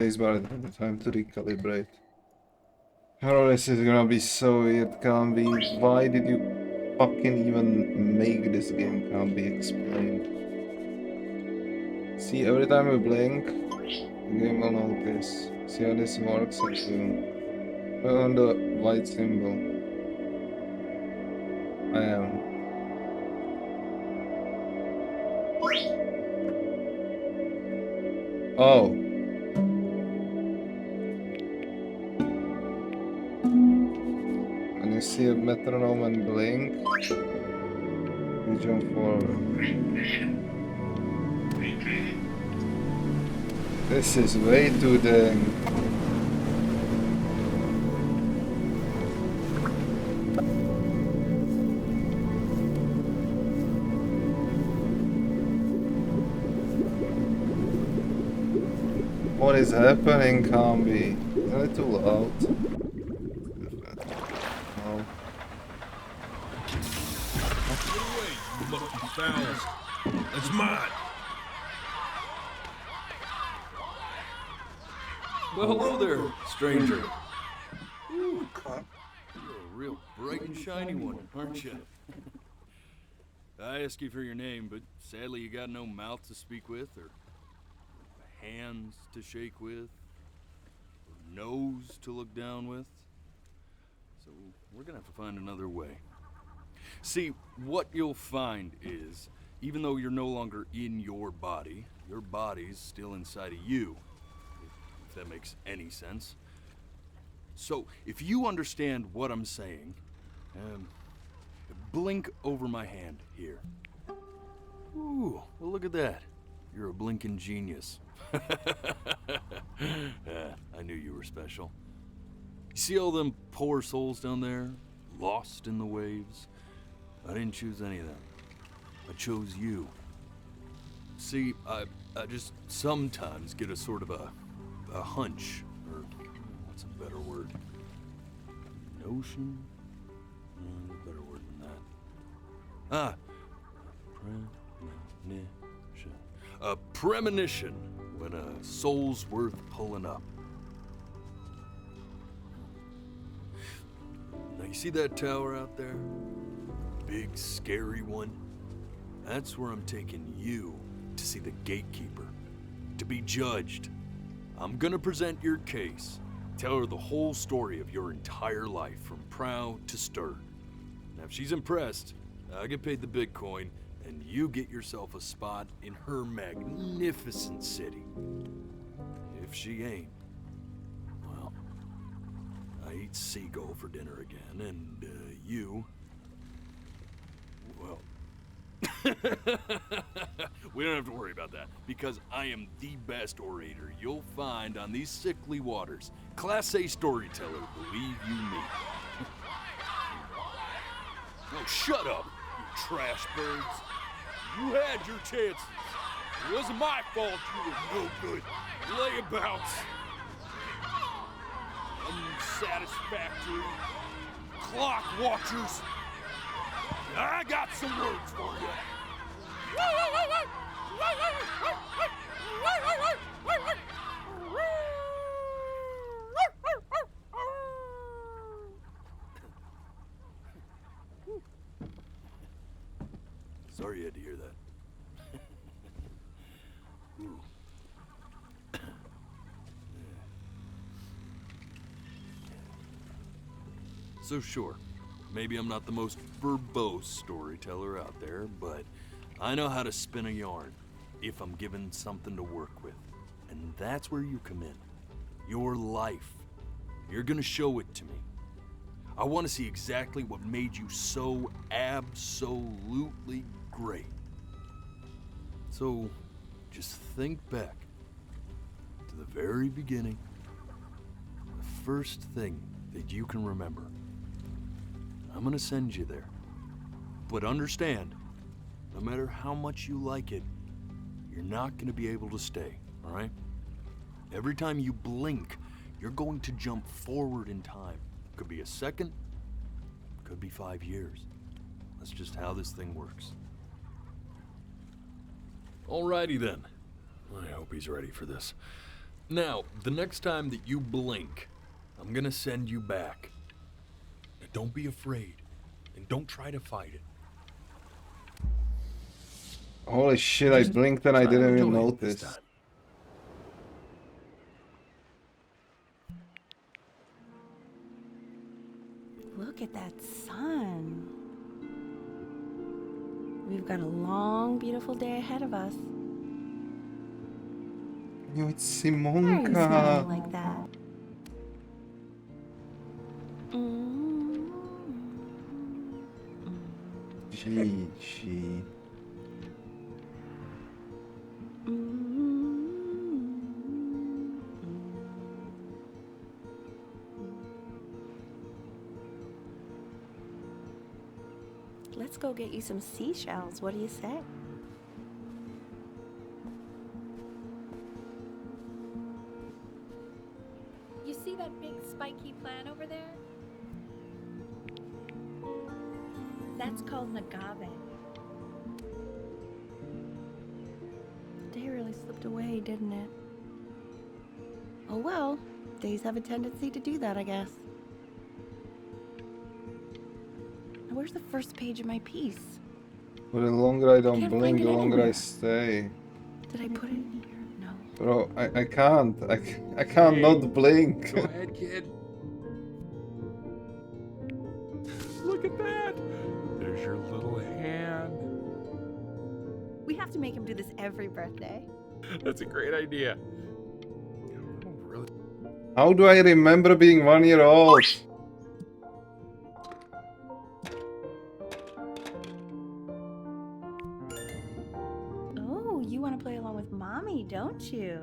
spacebar at the time to recalibrate. Oh, this is gonna be so weird, can't be. Why did you fucking even make this game? Can't be explained. See, every time we blink, the game will notice. See how this works actually. Put on the white symbol. I am. Oh. And you see a metronome and blink, you jump forward. This is way too dang. What is happening, Kambi? Isn't it too loud? No. Get away, you monkey fowls. That's mine. Well, hello there, stranger. Ooh, you're a real bright and shiny one, aren't you? I ask you for your name, but sadly you got no mouth to speak with, or hands to shake with, or nose to look down with. So we're gonna have to find another way. See, what you'll find is, even though you're no longer in your body's still inside of you. If that makes any sense. So, if you understand what I'm saying, blink over my hand here. Ooh, well look at that. You're a blinking genius. I knew you were special. You see all them poor souls down there, lost in the waves? I didn't choose any of them. I chose you. See, I just sometimes get a sort of a hunch, or what's a better word? Notion? A better word than that. Premonition. A premonition when a soul's worth pulling up. Now you see that tower out there? Big, scary one? That's where I'm taking you to see the gatekeeper, to be judged. I'm gonna present your case, tell her the whole story of your entire life, from prow to stern. Now if she's impressed, I get paid the Bitcoin, and you get yourself a spot in her magnificent city. If she ain't, well, I eat seagull for dinner again, and you, well, we don't have to worry about that, because I am the best orator you'll find on these sickly waters. Class A storyteller, believe you me. Oh, shut up, you trash birds. You had your chances. It wasn't my fault you were no good layabouts. Unsatisfactory clock watchers. I got some words for you. Sorry you had to hear that. Ooh. So sure, maybe I'm not the most verbose storyteller out there, but I know how to spin a yarn if I'm given something to work with. And that's where you come in. Your life. You're gonna show it to me. I want to see exactly what made you so absolutely great. So, just think back to the very beginning, the first thing that you can remember. I'm gonna send you there. But understand, no matter how much you like it, you're not gonna be able to stay, all right? Every time you blink, you're going to jump forward in time. Could be a second, could be 5 years. That's just how this thing works. Alrighty then. I hope he's ready for this. Now, the next time that you blink, I'm gonna send you back. Now, don't be afraid, and don't try to fight it. Holy shit, I blinked and I Try to didn't even enjoy it this notice. time. Look at that sun. We've got a long, beautiful day ahead of us. Yo, it's Why are you smiling Simonka. like that? Mm. GG. Let's go get you some seashells. What do you say? You see that big spiky plant over there? That's called an agave. The day really slipped away, didn't it? Oh well, days have a tendency to do that, I guess. Now, where's the first page of my piece? But the longer I don't Can't find blink, it the longer I anywhere. stay. Did I put it in here? No. Bro, I can't. I can't not blink. Go ahead, kid. Look at that. There's your little hand. We have to make him do this every birthday. That's a great idea. Oh, really? How do I remember being 1 year old? Oh, you want to play along with Mommy, don't you?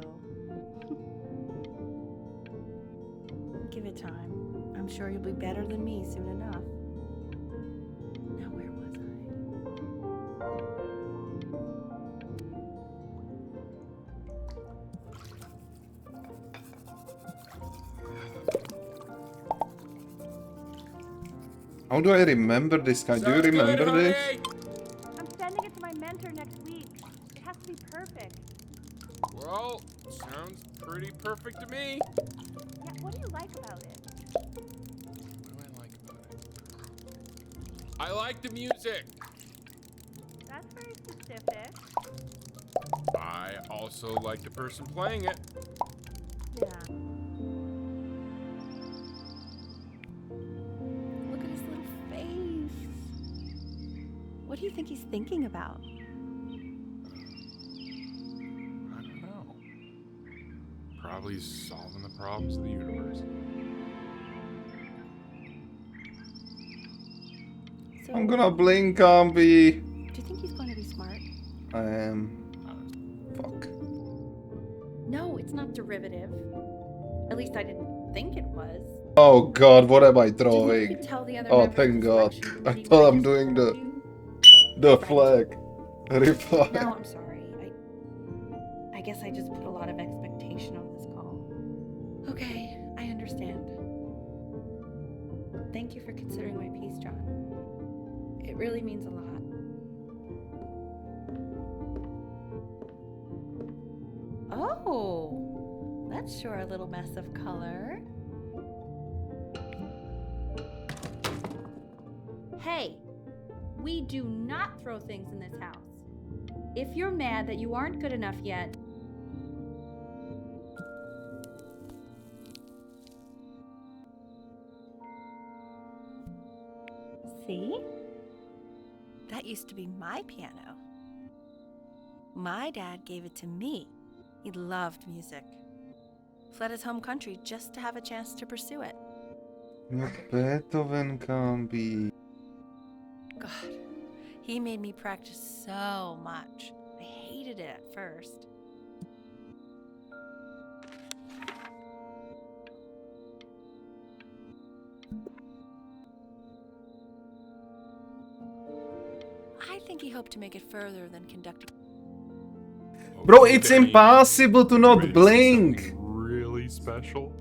Give it time. I'm sure you'll be better than me soon enough. Now, where was I? How do I remember this guy? Do you Sounds good, remember this? honey. I'm sending it to my mentor next week. It has to be perfect. Well, sounds pretty perfect to me. Yeah, what do you like about it? What do I like about it? I like the music. That's very specific. I also like the person playing it. Yeah. Look at his little face. What do you think he's thinking about? I don't know. Probably solving the problems of the universe. So, I'm gonna blink, Ambi. do you think he's going to be smart? I am. Fuck. No, it's not derivative. At least I didn't think it was. Oh god, what am I Do you think you drawing? could tell the other Oh, members of thank the God. selection I what he thought might I'm just doing wanna the- do? The flag. Reply. No, I'm sorry. I guess I just put a lot of expectation on this call. Okay, I understand. Thank you for considering my piece, John. It really means a lot. Oh, that's sure a little mess of color. Hey, we do not throw things in this house. If you're mad that you aren't good enough yet, See? That used to be my piano. My dad gave it to me. He loved music. Fled his home country just to have a chance to pursue it. Not Beethoven can be. God, he made me practice so much. I hated it at first. I think he hoped to make it further than conducting. Bro, it's Okay. impossible to not Ready to see blink. something really special.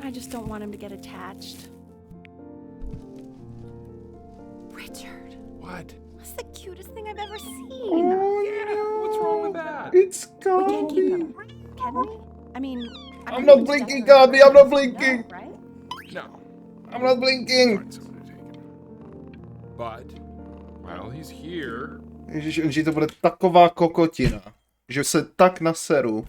I just don't want him to get attached. Richard, What? that's the cutest thing I've ever seen. Oh, Yeah, what's wrong with that? It's We can't keep coming. him, can we? I I mean, I'm not blinking, Gabi, I'm not blinking. No, right? No. I'm not blinking. Find someone to take him. But while he's here, Ježiš, to bude taková kokotina, že se tak naseru.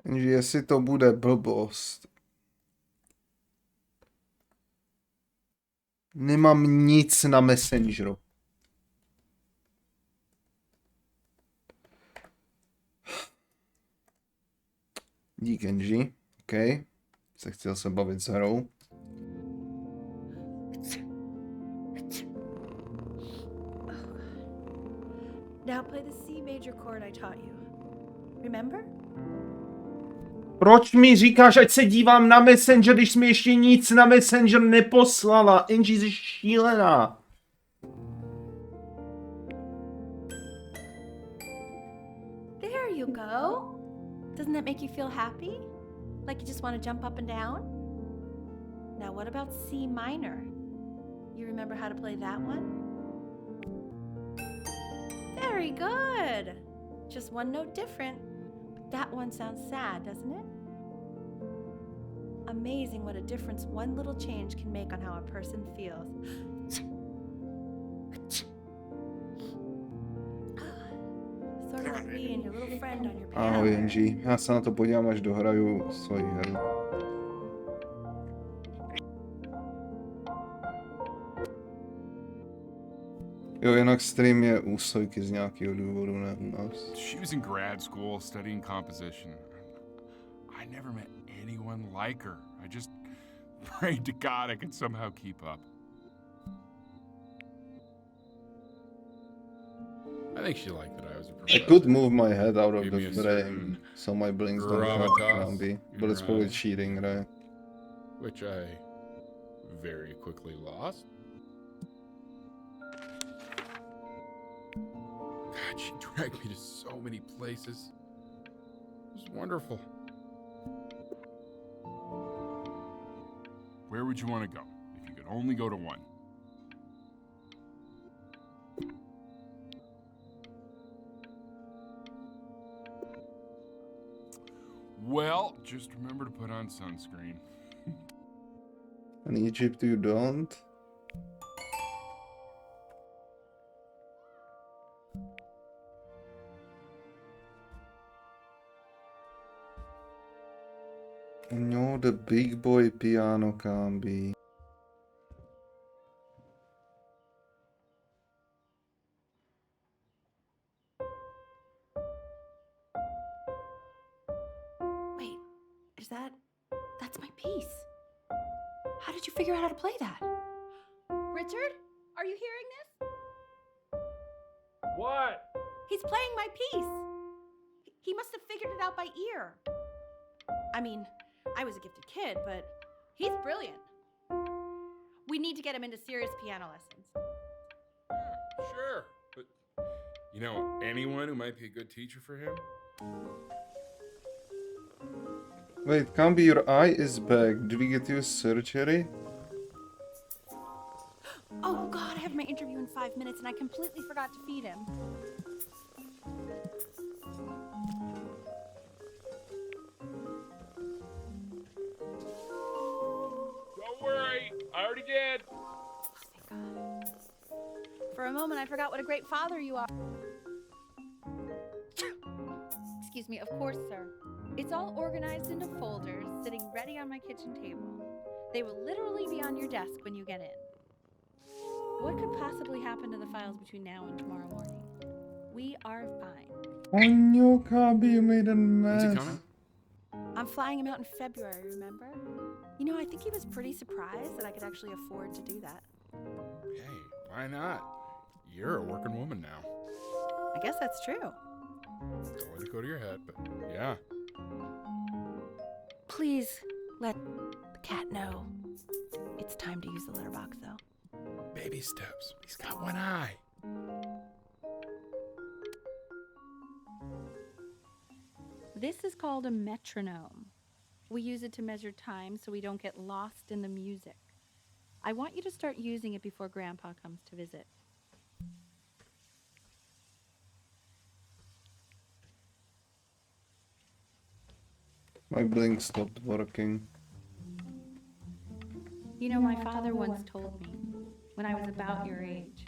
Jenže jestli to bude blbost. Nemám nic na Messengeru. Dík, Angie. OK. Chtěl se bavit s hrou. Now play the C major chord I taught you. Remember? Proč mi říkáš, ať se dívám na Messenger, když jsi mi ještě nic na Messenger neposlala? Angie, jsi šílená. There you go. Doesn't that make you feel happy? Like you just want to jump up and down? Now what about C minor? You remember how to play that one? Very good. Just one note different. But that one sounds sad, doesn't it? Amazing what a difference one little change can make on how a person feels. Sort of like me and your little friend on your piano. Ahoj, Angie. Já se na to podívám, až dohraju svoji hru. Jo, jinak stream je u Sojky z nějakého důvodu, ne u nás. she was in grad school studying composition. I never met anyone like her. I just prayed to God I could somehow keep up. I think she liked that I was a I professor. could move my head out of Give the me a frame, certain so my blinks don't hurt gravitas Gambi. But in it's your probably eyes. cheating, right? Which I very quickly lost. God, she dragged me to so many places. It was wonderful. Where would you want to go if you could only go to one? Well, just remember to put on sunscreen. In Egypt you don't? No, the big boy piano Gambi. Wait, that's my piece. How did you figure out how to play that? Richard, are you hearing this? What? He's playing my piece. He must have figured it out by ear. I mean, I was a gifted kid, but he's brilliant. We need to get him into serious piano lessons. Sure, but you know anyone who might be a good teacher for him? Wait, Gambi, your eye is back. Did we get you a surgery? Oh God, I have my interview in 5 minutes and I completely forgot to feed him. Don't worry, I already did. Thank God. For a moment, I forgot what a great father you are. Excuse me, of course, sir. It's all organized into folders, sitting ready on my kitchen table. They will literally be on your desk when you get in. What could possibly happen to the files between now and tomorrow morning? We are fine. Oh no, Gambi, you made a When's mess. he coming? I'm flying him out in February, remember? You know, I think he was pretty surprised that I could actually afford to do that. Hey, why not? You're a working woman now. I guess that's true. Don't let it go to your head, but yeah. Please let the cat know. It's time to use the litter box, though. Baby steps. He's got one eye. This is called a metronome. We use it to measure time so we don't get lost in the music. I want you to start using it before Grandpa comes to visit. My blink stopped working. You know, my father once told me, when I was about your age,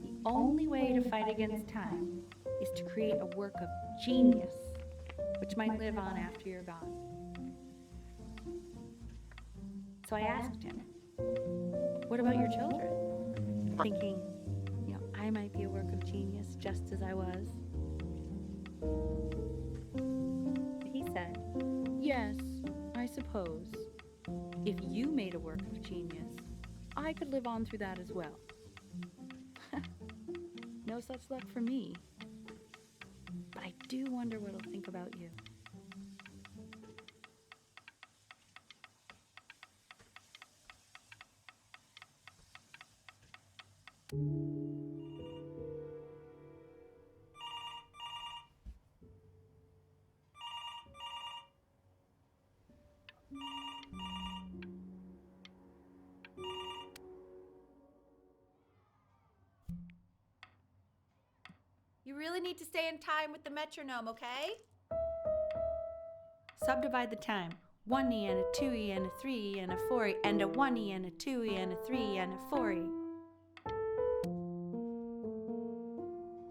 the only way to fight against time is to create a work of genius, which might live on after you're gone. So I asked him, what about your children? Thinking, you know, I might be a work of genius just as I was. He said, yes, I suppose. If you made a work of genius, I could live on through that as well. No such luck for me. But I do wonder what he'll think about you. You really need to stay in time with the metronome, okay? Subdivide the time. 1E and a 2E and a 3E and a 4E and a 1E and a 2E and a 3E and a 4E.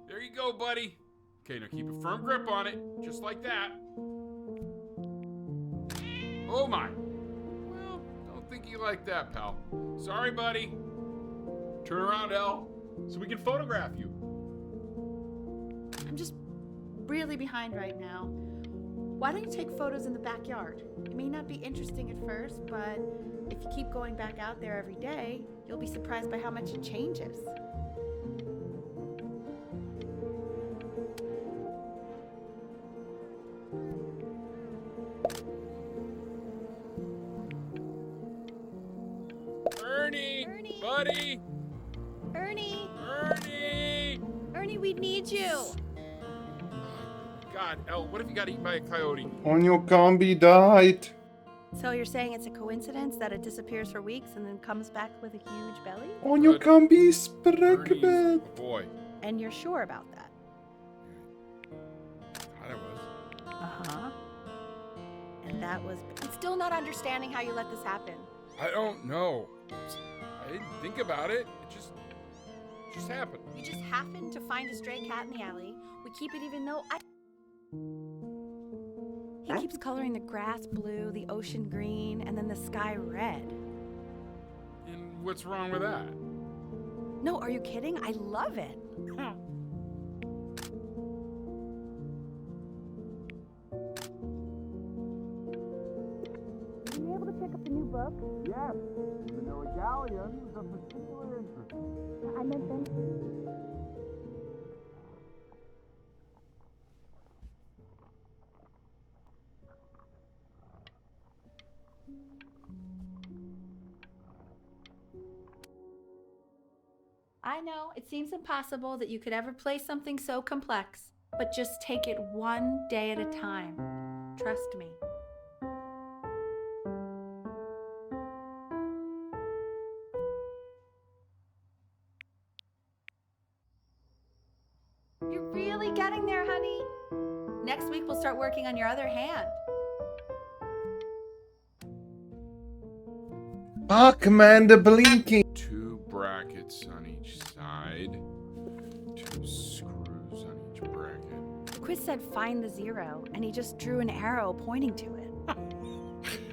There you go, buddy. Okay, now keep a firm grip on it, just like that. Oh my. Well, don't think you like that, pal. Sorry, buddy. Turn around, Elle, so we can photograph you. I'm just really behind right now. Why don't you take photos in the backyard? It may not be interesting at first, but if you keep going back out there every day, you'll be surprised by how much it changes. Ernie! Ernie! Buddy! Ernie! Ernie! Ernie, we need you! God, Elle, what if you got eaten by a coyote? Onyo Kambi died. So you're saying it's a coincidence that it disappears for weeks and then comes back with a huge belly? Onyo Kambi is Ernie's pregnant. a boy. And you're sure about that? Thought I was. Uh-huh. And that was... I'm still not understanding how you let this happen. I don't know. I didn't think about it. It just happened. You just happened to find a stray cat in the alley. We keep it even though I... He keeps coloring the grass blue, the ocean green, and then the sky red. And what's wrong with that? No, are you kidding? I love it. Were you able to pick up the new book? Yes. Manila Galleon was of particular interest. I meant then. I know, it seems impossible that you could ever play something so complex, but just take it one day at a time. Trust me. You're really getting there, honey. Next week we'll start working on your other hand. Fuck, man, the blinking. 2 brackets on each side. 2 screws on each bracket. The quiz said find the zero, and he just drew an arrow pointing to it.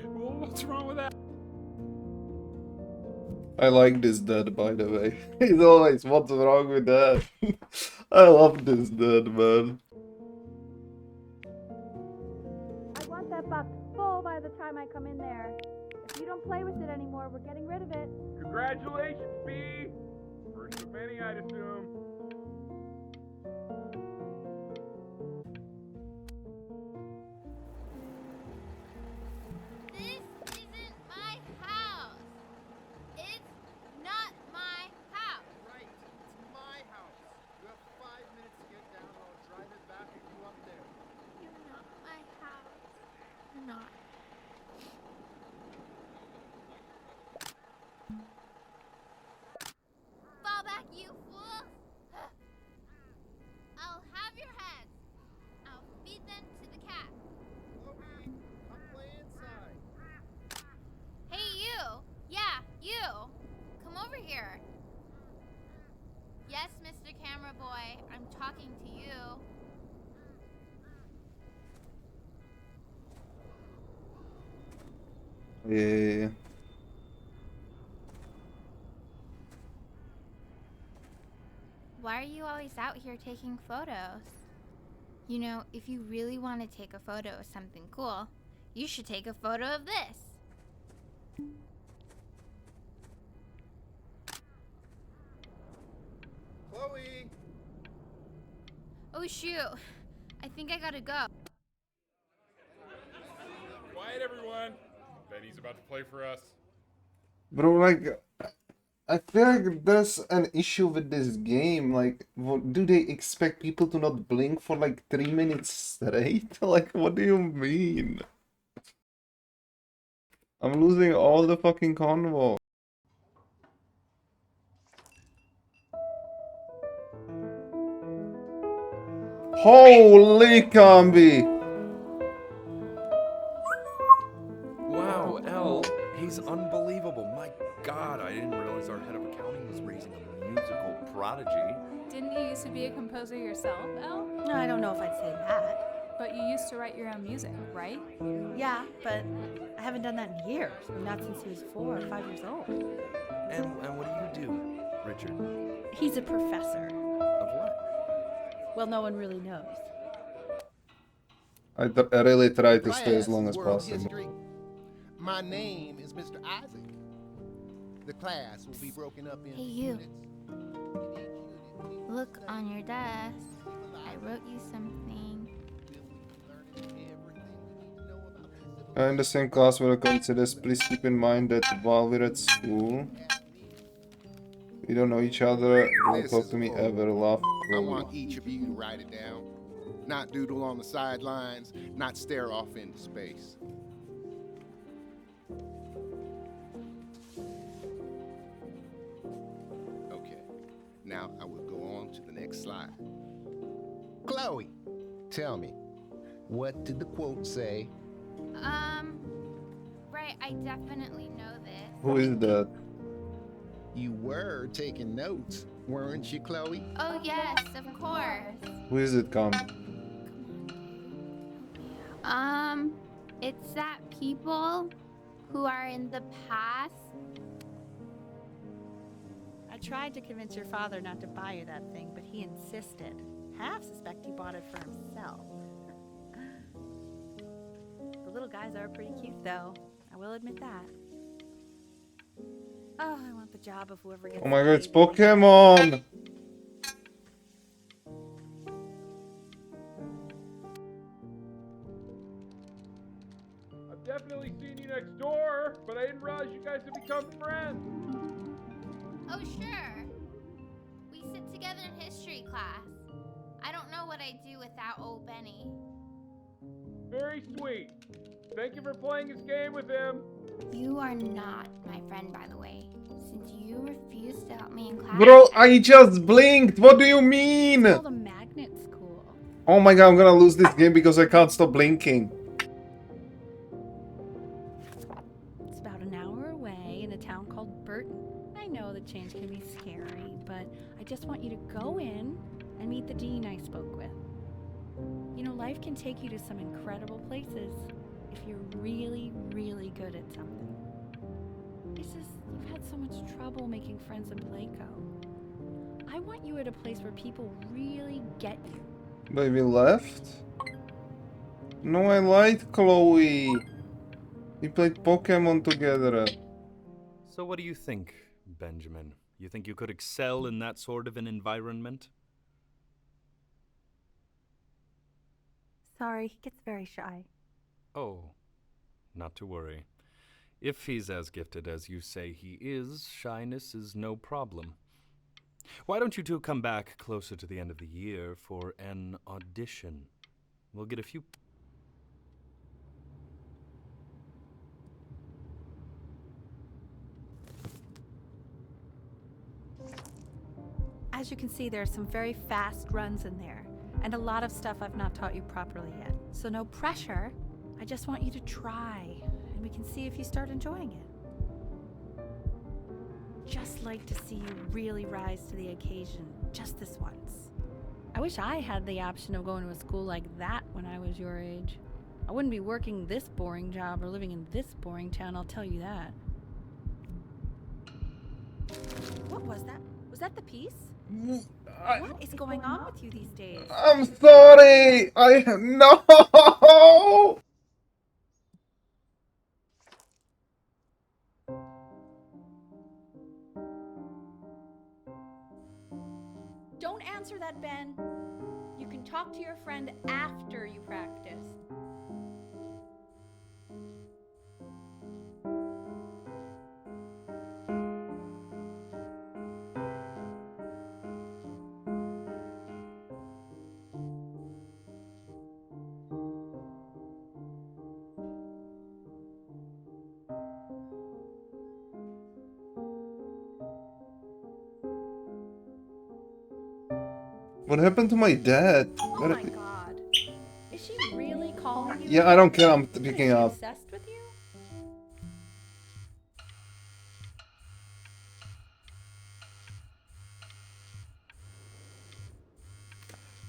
Well, what's wrong with that? I like this dad, by the way. He's always, what's wrong with that? I love this dad, man. I want that box full by the time I come in there. If you don't play with it anymore, we're getting rid of it. Congratulations, B! First of many, I'd assume. This isn't my house. It's not my house. Right, it's my house. You have 5 minutes to get down, or I'll drive it back and you up there. You're not my house. You're not. lead them to the cat. Chloe, come play inside. Hey, you! Yeah, you! Come over here. Yes, Mr. Camera Boy, I'm talking to you. Yeah. Why are you always out here taking photos? You know, if you really want to take a photo of something cool, you should take a photo of this. Chloe! Oh shoot, I think I gotta go. Quiet, everyone. Benny's about to play for us. Bro, like, I feel like there's an issue with this game. Like, what, do they expect people to not blink for like 3 minutes straight? Like, what do you mean? I'm losing all the fucking convo. Holy Combi! Wow, Elle, he's unbelievable. My God, I didn't realize our head of accounting was raising a musical prodigy. Didn't you used to be a composer yourself, Elle? No, I don't know if I'd say that. But you used to write your own music, right? Yeah, but I haven't done that in years. Not since he was 4 or 5 years old. And what do you do, Richard? He's a professor. Of what? Well, no one really knows. I really try to stay as Class, long as world possible. history. My name is Mr. Isaac. The class will be broken up in Hey, you. units. In each unit, we Look will on your desk. I study wrote you something. learning everything we need to know about Pacific In the same class where I consider this, please keep in mind that while we're at school, we don't know each other. Don't This talk is to me cool. ever. Laugh. I Chloe. want each of you to write it down. Not doodle on the sidelines, not stare off into space. Okay, now I will go on to the next slide. Chloe, tell me, what did the quote say? Right, I definitely know this. Who is that? You were taking notes, weren't you, Chloe? Oh, yes, of course. Who is it, Combi? It's that people who are in the past. I tried to convince your father not to buy you that thing, but he insisted. Half suspect he bought it for himself. The little guys are pretty cute, though. I will admit that. Oh, I want the job of whoever gets. Oh my god, it's paid. Pokemon! I've definitely seen you next door, but I didn't realize you guys had become friends. Oh, sure. We sit together in history class. I don't know what I'd do without old Benny. Very sweet. Thank you for playing this game with him. You are not my friend, by the way, since you refused to help me in class. Bro, I just blinked! What do you mean? All the magnet school. Oh my god, I'm gonna lose this game because I can't stop blinking. It's about an hour away in a town called Burton. I know the change can be scary, but I just want you to go in and meet the dean I spoke with. You know, life can take you to some incredible places if you're really, really good at something. It's just, you've had so much trouble making friends in Playco. I want you at a place where people really get you. Baby left? No, I lied, Chloe. We played Pokemon together. So what do you think, Benjamin? You think you could excel in that sort of an environment? Sorry, he gets very shy. Oh, not to worry. If he's as gifted as you say he is, shyness is no problem. Why don't you two come back closer to the end of the year for an audition? We'll get a few... As you can see, there are some very fast runs in there. and a lot of stuff I've not taught you properly yet. So no pressure. I just want you to try, and we can see if you start enjoying it. Just like to see you really rise to the occasion, just this once. I wish I had the option of going to a school like that when I was your age. I wouldn't be working this boring job or living in this boring town, I'll tell you that. What was that? Was that the piece? What is going on with you these days? I'm sorry. No. Don't answer that, Ben. You can talk to your friend after you practice. What happened to my dad? Oh my god. Is she really calling you? Yeah, I don't care. I'm picking Is she up. obsessed with you?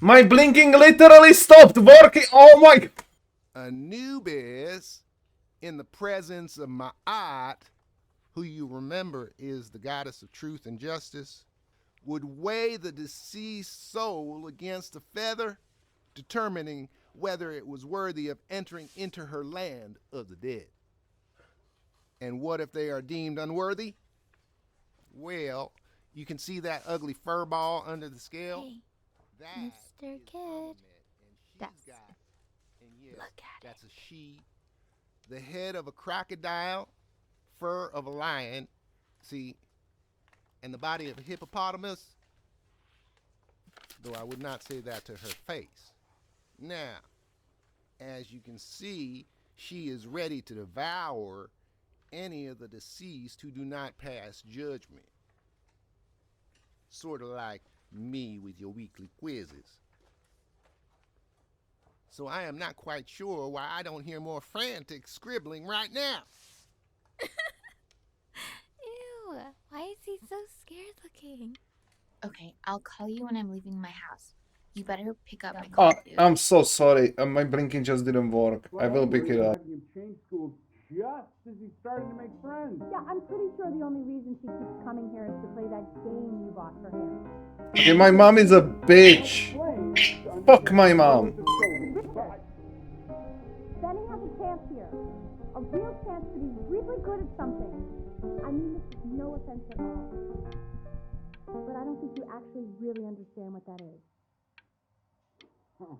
My blinking literally stopped working. Oh my. Anubis, in the presence of Ma'at, who you remember is the goddess of truth and justice, would weigh the deceased soul against a feather, determining whether it was worthy of entering into her land of the dead. And what if they are deemed unworthy? Well, you can see that ugly fur ball under the scale? Hey, That Mr. is Kid. Baphomet, and she's That's- got, and yes, look at that's a she, the head of a crocodile, fur of a lion, see, and the body of a hippopotamus, though I would not say that to her face. Now, as you can see, she is ready to devour any of the deceased who do not pass judgment. Sort of like me with your weekly quizzes. So I am not quite sure why I don't hear more frantic scribbling right now. Ew, why is he so scared looking? Okay, I'll call you when I'm leaving my house. You better pick up my call, dude. I'm so sorry. My blinking just didn't work. I will pick it up. You change schools just as he's starting to make friends. Yeah, I'm pretty sure the only reason she keeps coming here is to play that game you bought for him. Okay, my mom is a bitch. Fuck my mom. Benny has a chance here. A real chance to be really good at something. I mean this is no offense at all. But I don't think you actually really understand what that is. Huh.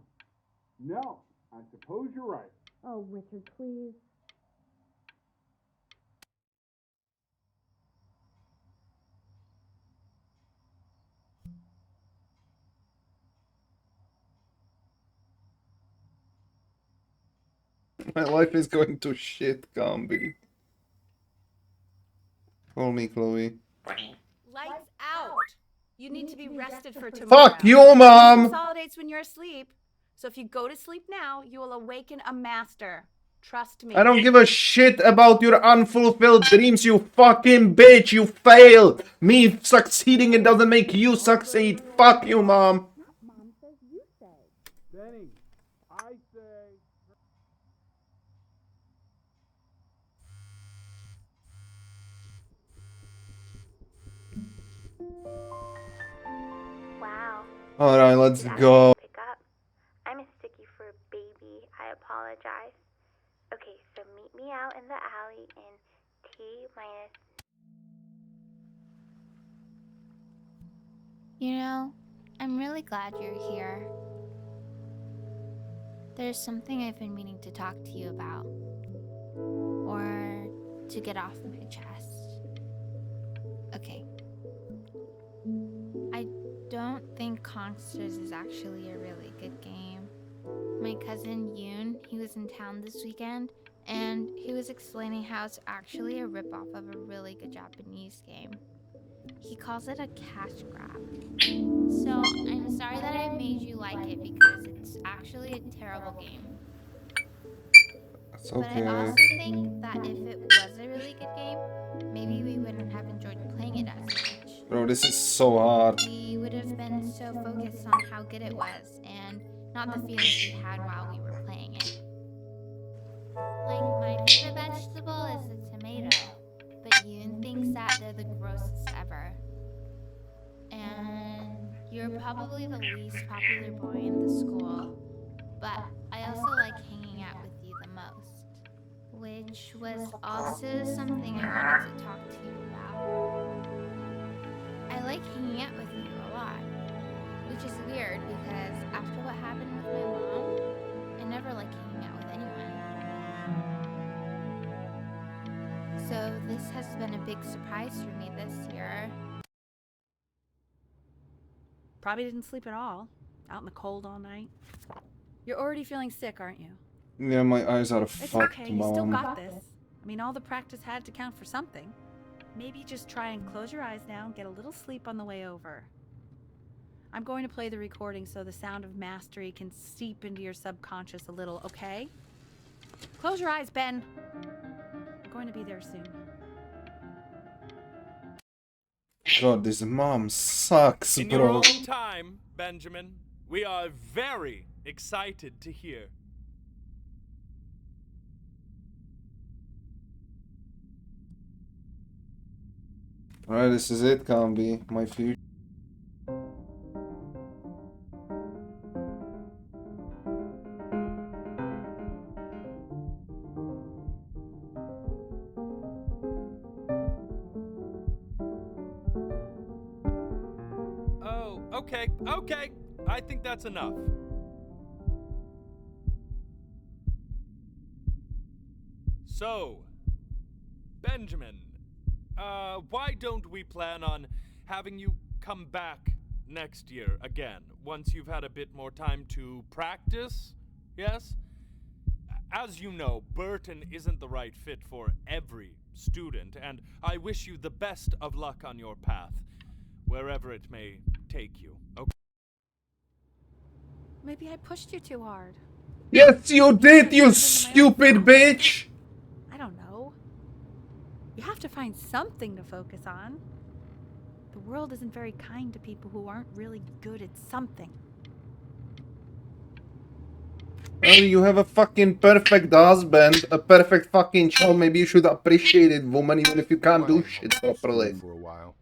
No, I suppose you're right. Oh, Richard, please. My life is going to shit, Combi. Call me, Chloe. Lights out. You need to be rested for tomorrow. Fuck you, Mom! Consolidates when you're asleep. So if you go to sleep now, you will awaken a master. Trust me. I don't give a shit about your unfulfilled dreams, you fucking bitch! You failed! Me succeeding, it doesn't make you succeed! Fuck you, Mom! Mom says you say. Benny, I say. Wow. Alright, let's That's go. Pick up. I'm a sticky for a baby. I apologize. Okay, so meet me out in the alley in T-minus. You know, I'm really glad you're here. There's something I've been meaning to talk to you about. Or to get off my chest. Okay. I don't think Kongsters is actually a really good game. My cousin Yoon, he was in town this weekend, and he was explaining how it's actually a ripoff of a really good Japanese game. He calls it a cash grab. So I'm sorry that I made you like it because terrible game. It's But I okay. also think that if it was a really good game, maybe we wouldn't have enjoyed playing it as much. Bro, this is so hard. We would have been so focused on how good it was and not the feelings we had while we were playing it. Like, my favorite vegetable is the tomato, but Yoon thinks that they're the grossest ever. And you're probably the least popular boy in the school, but I also like hanging out with you the most, which was also something I wanted to talk to you about. I like hanging out with you a lot, which is weird because after what happened with my mom, I never like hanging out with anyone. So this has been a big surprise for me this year. Probably didn't sleep at all. Out in the cold all night. You're already feeling sick, aren't you? Yeah, my eyes are It's fucked, okay, you still mom. got this. I mean, all the practice had to count for something. Maybe just try and close your eyes now and get a little sleep on the way over. I'm going to play the recording so the sound of mastery can seep into your subconscious a little, okay? Close your eyes, Ben. I'm going to be there soon. God, this mom sucks, In your bro. own time, Benjamin. We are very excited to hear. Alright, this is it, Combi. My future. Oh, okay. I think that's enough. So, Benjamin, why don't we plan on having you come back next year again, once you've had a bit more time to practice? Yes? As you know, Burton isn't the right fit for every student, and I wish you the best of luck on your path, wherever it may take you. Okay? Maybe I pushed you too hard. Yes, you did, you stupid bitch! I don't know. You have to find something to focus on. The world isn't very kind to people who aren't really good at something. Oh, you have a fucking perfect husband, a perfect fucking child. Maybe you should appreciate it, woman, even if you can't do shit properly. For a while,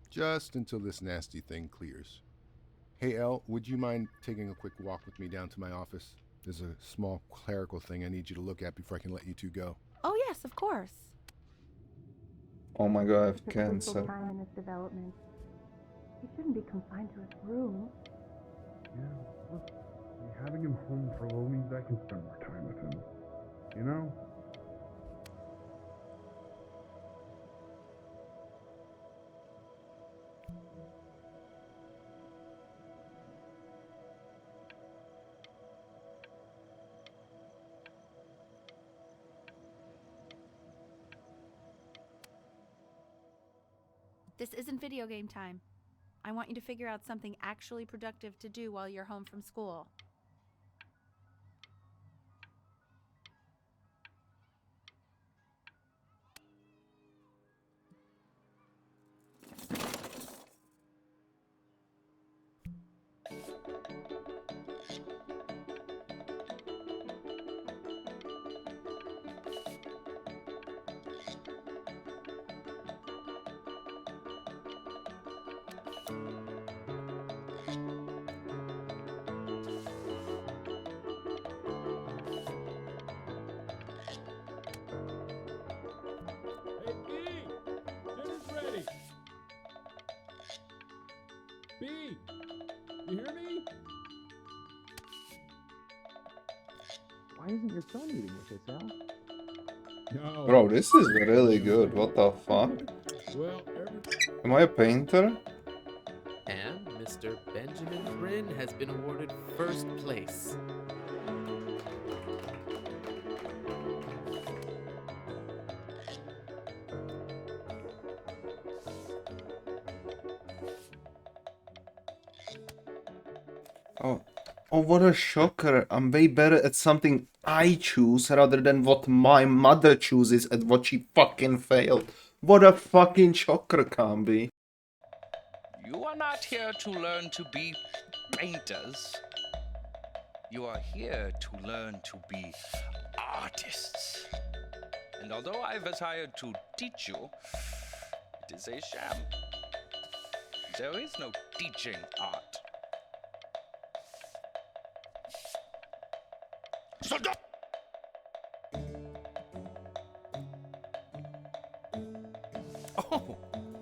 just until this nasty thing clears. Hey, Elle, would you mind taking a quick walk with me down to my office? There's a small clerical thing I need you to look at before I can let you two go. Oh yes, of course. Oh my god, I have It's a crucial cancer. time in his development. He shouldn't be confined to his room. Yeah, look, having him home for a little means I can spend more time with him. You know? This isn't video game time. I want you to figure out something actually productive to do while you're home from school. Hey, B! Dinner's ready! B! You hear me? Why isn't your son eating with us, Al? No. Bro, this is really good. What the fuck? Well, Am I a painter? And Mr. Benjamin Bryn has been awarded first place. Oh, Oh, what a shocker. I'm way better at something I choose rather than what my mother chooses at what she fucking failed. What a fucking shocker, Cambi. You are not here to learn to be painters. You are here to learn to be artists. And although I was hired to teach you, it is a sham. There is no teaching art. Oh,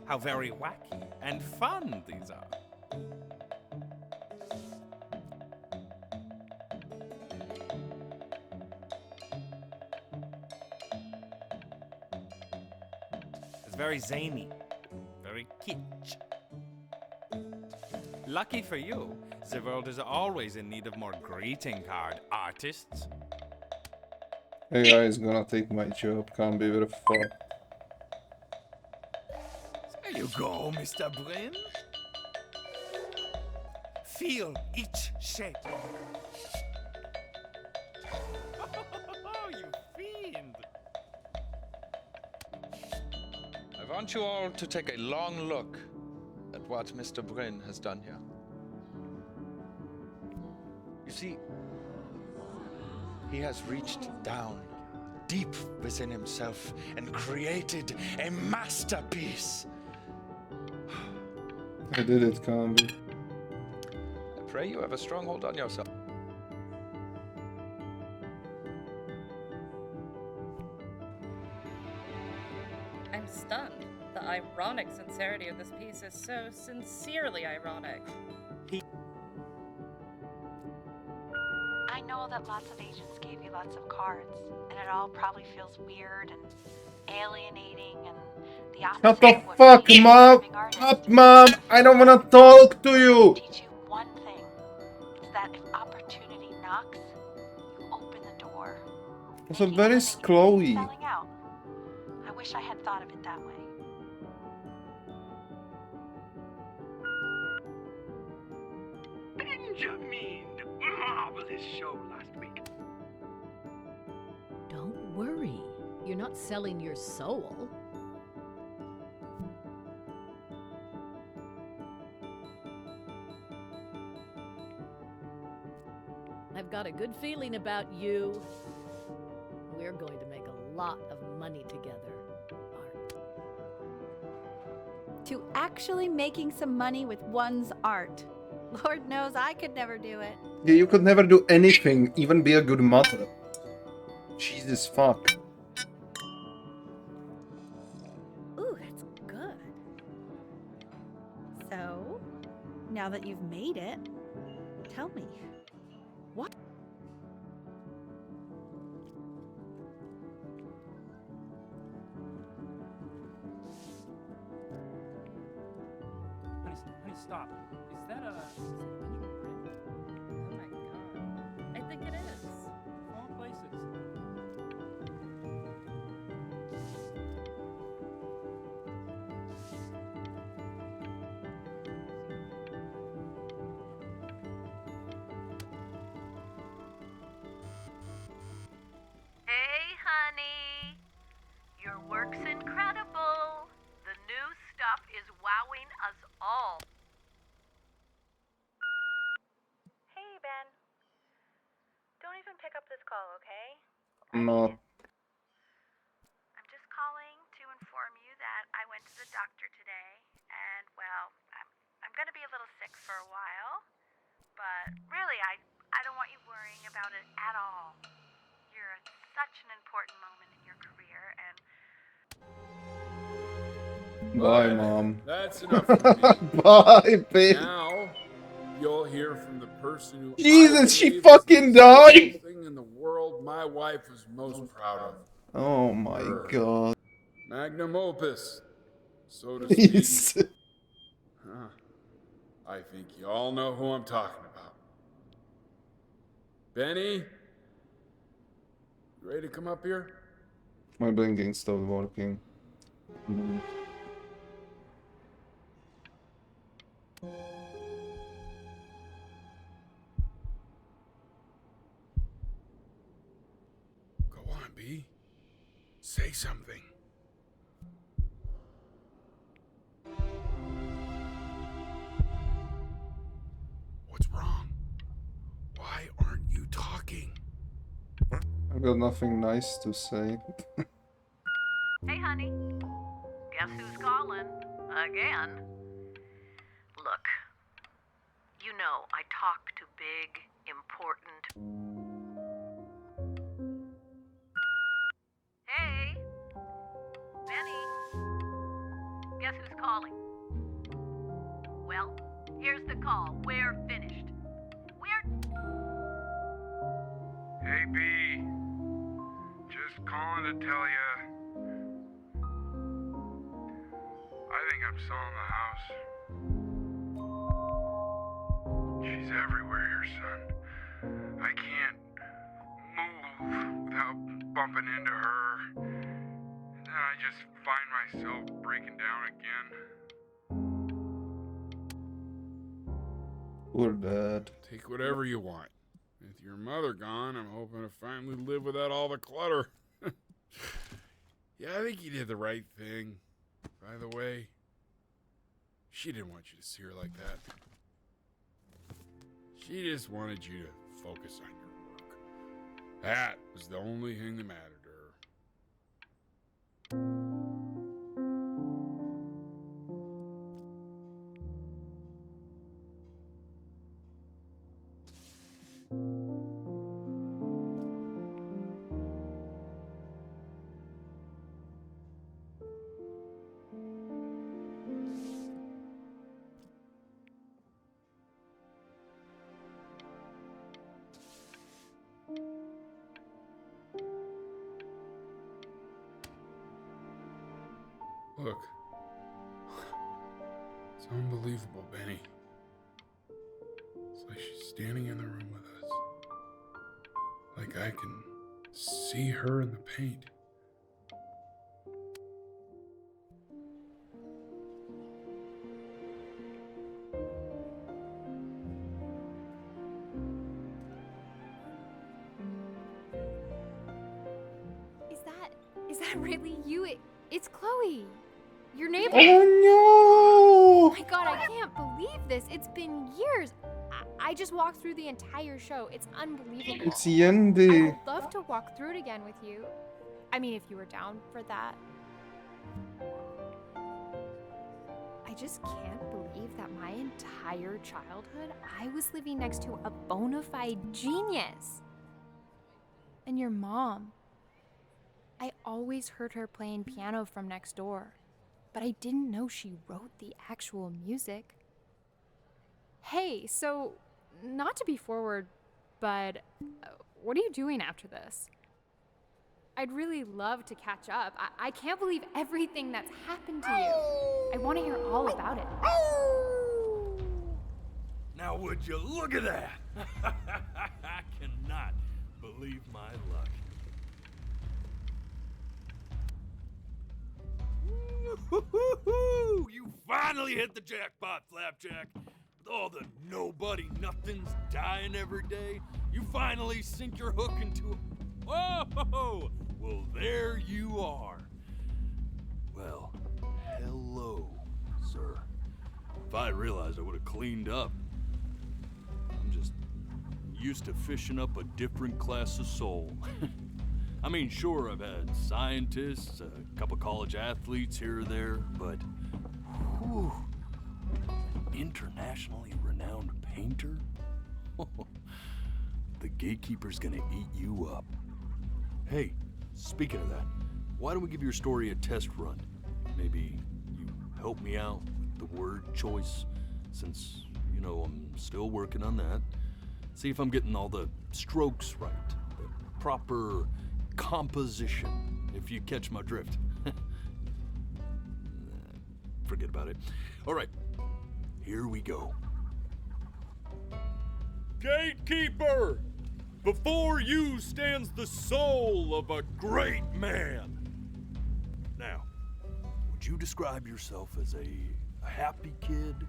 how very wacky and fun these are. It's very zany, very kitsch. Lucky for you, the world is always in need of more greeting card artists. AI is gonna take my job, Cambi, where the fuck. There you go, Mr. Brin. Feel each shape. Oh, you fiend! I want you all to take a long look at what Mr. Brin has done here. You see, he has reached down deep within himself and created a masterpiece. I did it, Cambi. I pray you have a strong hold on yourself. I'm stunned. The ironic sincerity of this piece is so sincerely ironic. I know that lots of agents gave you lots of cards, and it all probably feels weird and alienating and the opposite Shut the of what fuck, being a Mom! thriving artist. Up, Mom! I don't wanna talk to you! Teach you one thing. It's that if opportunity knocks, you open the door. It's a very slowy. Selling out. I wish I had thought of it that way. Benjamin! Marvelous show last week. Don't worry. You're not selling your soul. I've got a good feeling about you. We're going to make a lot of money together. To actually making some money with one's art. Lord knows I could never do it. Yeah, you could never do anything, even be a good mother. Jesus fuck. Ooh, that's good. So, now that you've made it, tell me, what? Honey, stop. Is that a... Oh my god. I think it is. All places. Hey, honey. Your work's incredible. The new stuff is wowing us all. Hey, Ben. Don't even pick up this call, okay? No. I'm just calling to inform you that I went to the doctor today, and well, I'm gonna be a little sick for a while, but really, I don't want you worrying about it at all. You're at such an important moment in your career, and Bye, Mom. That's enough for me. Bye, babe. Now, you'll hear from the person who Jesus, I she believe fucking is the died! thing in the world my wife is most proud of. Oh my god. Magnum opus, so to Please. speak. Huh. I think you all know who I'm talking about. Benny, you ready to come up here? My blinking stopped working. B. Say something. What's wrong? Why aren't you talking? I've got nothing nice to say. Hey, honey. Guess who's calling? Again. Look, you know I talk to big, important... Hey! Benny! Guess who's calling? Well, here's the call. We're finished. Hey, B. Just calling to tell you. I think I'm selling the house. She's everywhere here, son. I can't move without bumping into her. And then I just find myself breaking down again. Poor dad. Take whatever you want. With your mother gone, I'm hoping to finally live without all the clutter. Yeah, I think you did the right thing. By the way, she didn't want you to see her like that. She just wanted you to focus on your work. That was the only thing that mattered to her. Look. It's unbelievable, Benny. It's like she's standing in the room with us. Like I can see her in the paint. Is that really you? It's Chloe. Your neighbor. Oh Oh my god, I can't believe this. It's been years. I just walked through the entire show. It's unbelievable. It's Yendi. I'd love to walk through it again with you. I mean, if you were down for that. I just can't believe that my entire childhood, I was living next to a bona fide genius. And your mom. I always heard her playing piano from next door, but I didn't know she wrote the actual music. Hey, so, not to be forward, but what are you doing after this? I'd really love to catch up. I can't believe everything that's happened to you. I want to hear all about it. Now would you look at that? I cannot believe my luck. Woo-hoo-hoo! You finally hit the jackpot, Flapjack. With all the nobody nothings dying every day, you finally sink your hook into a... Whoa! Well, there you are. Well, hello, sir. If I had realized, I would have cleaned up. I'm just used to fishing up a different class of soul. I mean, sure, I've had scientists, a couple college athletes here or there, but whew, internationally renowned painter? The gatekeeper's gonna eat you up. Hey, speaking of that, why don't we give your story a test run? Maybe you help me out with the word choice, since, you know, I'm still working on that. See if I'm getting all the strokes right, the proper composition, if you catch my drift. Forget about it. All right, here we go. Gatekeeper! Before you stands the soul of a great man. Now, would you describe yourself as a happy kid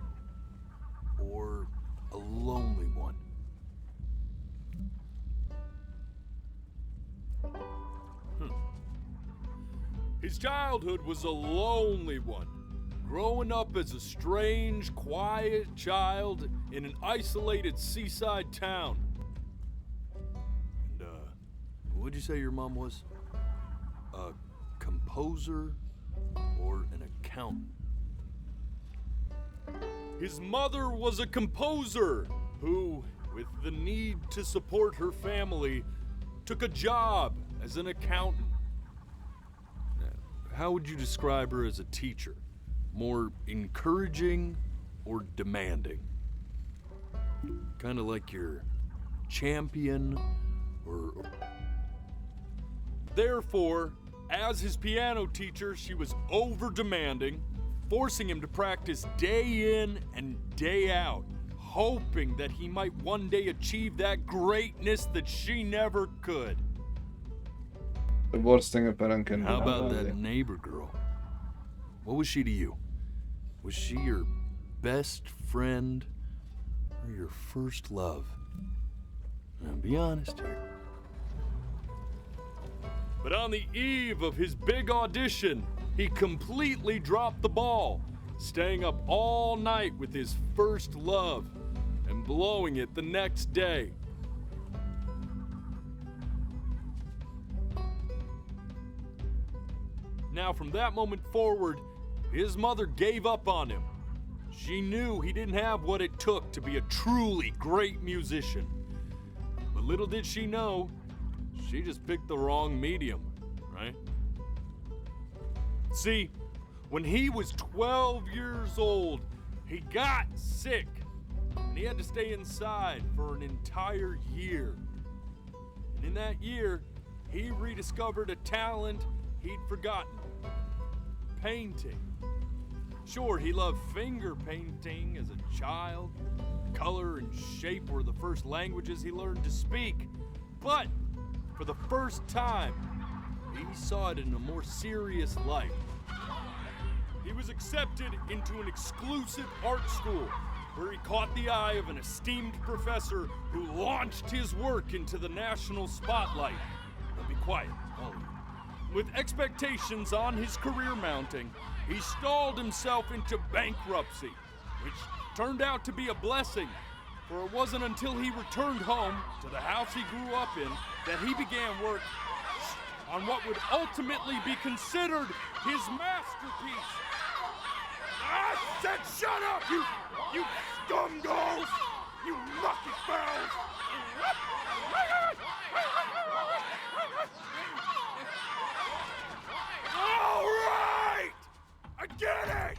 or a lonely one? His childhood was a lonely one, growing up as a strange, quiet child in an isolated seaside town. And, what'd you say your mom was? A composer or an accountant? His mother was a composer who, with the need to support her family, took a job as an accountant. How would you describe her as a teacher? More encouraging or demanding? Kind of like your champion or... Therefore, as his piano teacher, she was over-demanding, forcing him to practice day in and day out, hoping that he might one day achieve that greatness that she never could. The worst thing a parent can do. How about that neighbor girl? What was she to you? Was she your best friend or your first love? Now, be honest here. But on the eve of his big audition, he completely dropped the ball, staying up all night with his first love and blowing it the next day. Now, from that moment forward, his mother gave up on him. She knew he didn't have what it took to be a truly great musician. But little did she know, she just picked the wrong medium, right? See, when he was 12 years old, he got sick, and he had to stay inside for an entire year. And in that year, he rediscovered a talent he'd forgotten. Painting. Sure, he loved finger painting as a child. Color and shape were the first languages he learned to speak. But for the first time, he saw it in a more serious light. He was accepted into an exclusive art school where he caught the eye of an esteemed professor who launched his work into the national spotlight. Now be quiet, all of you. With expectations on his career mounting, he stalled himself into bankruptcy, which turned out to be a blessing, for it wasn't until he returned home to the house he grew up in that he began work on what would ultimately be considered his masterpiece. I said shut up, you scumballs! You lucky fowls! All right! I get it!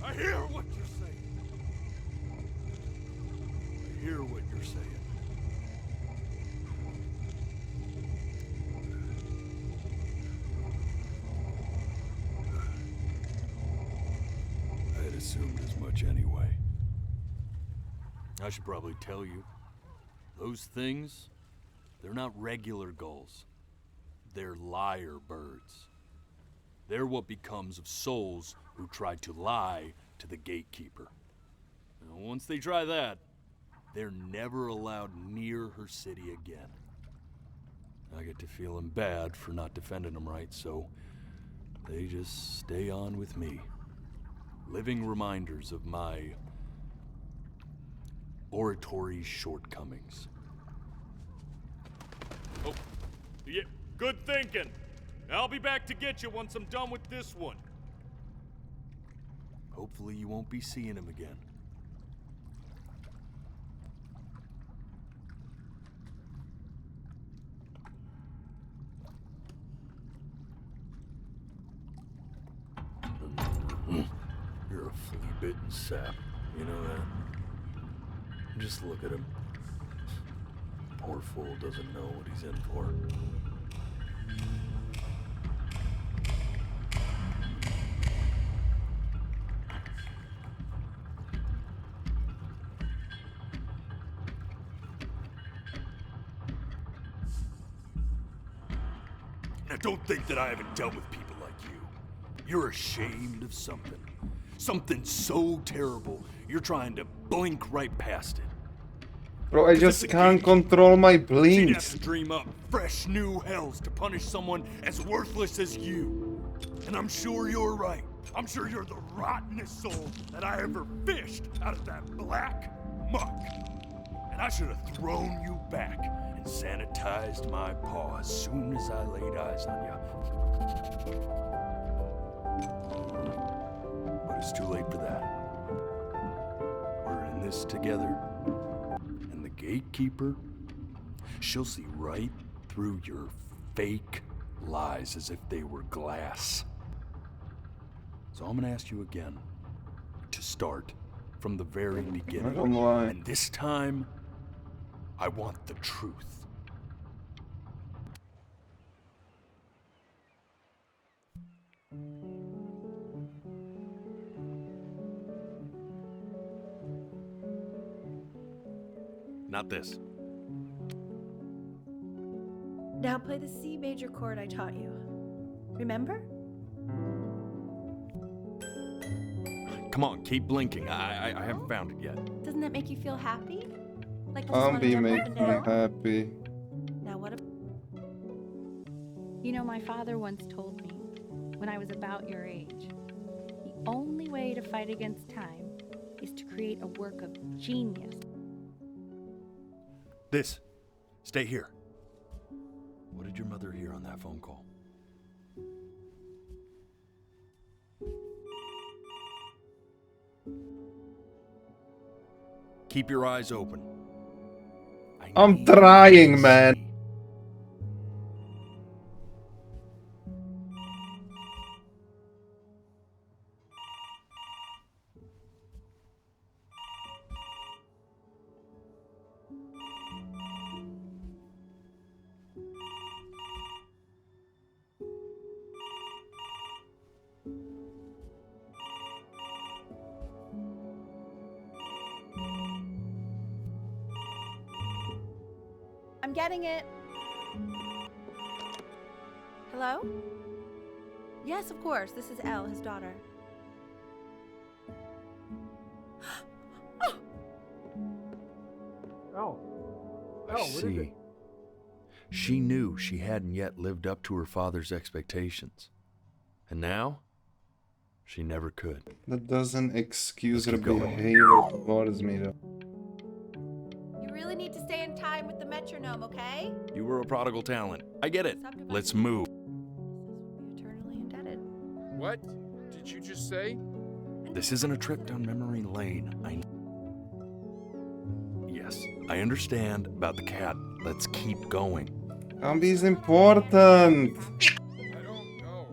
I hear what you're saying. I hear what you're saying. I had assumed as much anyway. I should probably tell you, those things, they're not regular gulls. They're lyre birds. They're what becomes of souls who try to lie to the gatekeeper. Now, once they try that, they're never allowed near her city again. I get to feeling bad for not defending them right, so they just stay on with me. Living reminders of my oratory shortcomings. Oh, yeah, good thinking. I'll be back to get you once I'm done with this one. Hopefully you won't be seeing him again. You're a flea-bitten sap, you know that? Just look at him. Poor fool doesn't know what he's in for. Now don't think that I haven't dealt with people like you. You're ashamed of something. Something so terrible, you're trying to blink right past it. Bro, I just can't control my You'd have blinks. to dream up fresh new hells to punish someone as worthless as you. And I'm sure you're right. I'm sure you're the rottenest soul that I ever fished out of that black muck. And I should have thrown you back and sanitized my paw as soon as I laid eyes on you. But it's too late for that. We're in this together. And the gatekeeper, she'll see right through your fake lies as if they were glass. So I'm gonna ask you again to start from the very beginning. I don't lie. And this time, I want the truth. Not this. Now play the C major chord I taught you. Remember? Come on, keep blinking. I haven't found it yet. Doesn't that make you feel happy? Like you just I'll wanna be jump up making and me down? happy. Now what? You know, my father once told me, when I was about your age, the only way to fight against time is to create a work of genius. This. Stay here. What did your mother hear on that phone call? Keep your eyes open. I'm trying, man. I'm getting it. Hello? Yes, of course. This is Elle, his daughter. Oh. I what is see. it? She knew she hadn't yet lived up to her father's expectations. And now, she never could. That doesn't excuse her Let's keep going. behavior towards me, though. You really need to stay in time with the metronome, okay? You were a prodigal talent. I get it. Let's move. Eternally indebted. What did you just say? This isn't a trip down memory lane. Yes, I understand about the cat. Let's keep going. Cambi is important. I don't know.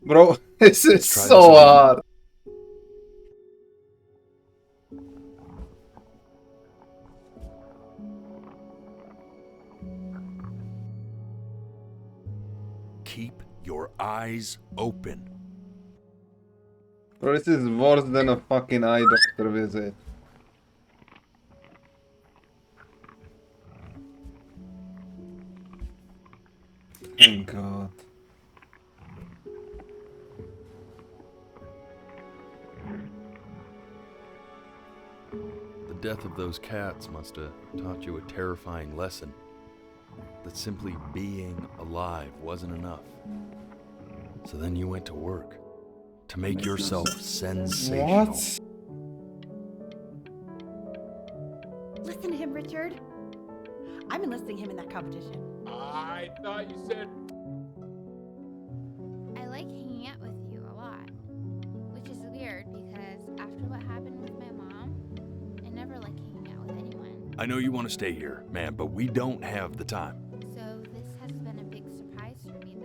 Bro, this is try so this again. hard. Keep your eyes open. Bro, this is worse than a fucking eye doctor visit. Thank God. The death of those cats must have taught you a terrifying lesson. That simply being alive wasn't enough. So then you went to work. To make yourself sensational. What? Listen to him, Richard. I'm enlisting him in that competition. I thought you said. I like hanging out with you a lot, which is weird because after what happened with my mom, I never like hanging out with anyone. I know you want to stay here, man, but we don't have the time. So this has been a big surprise for me.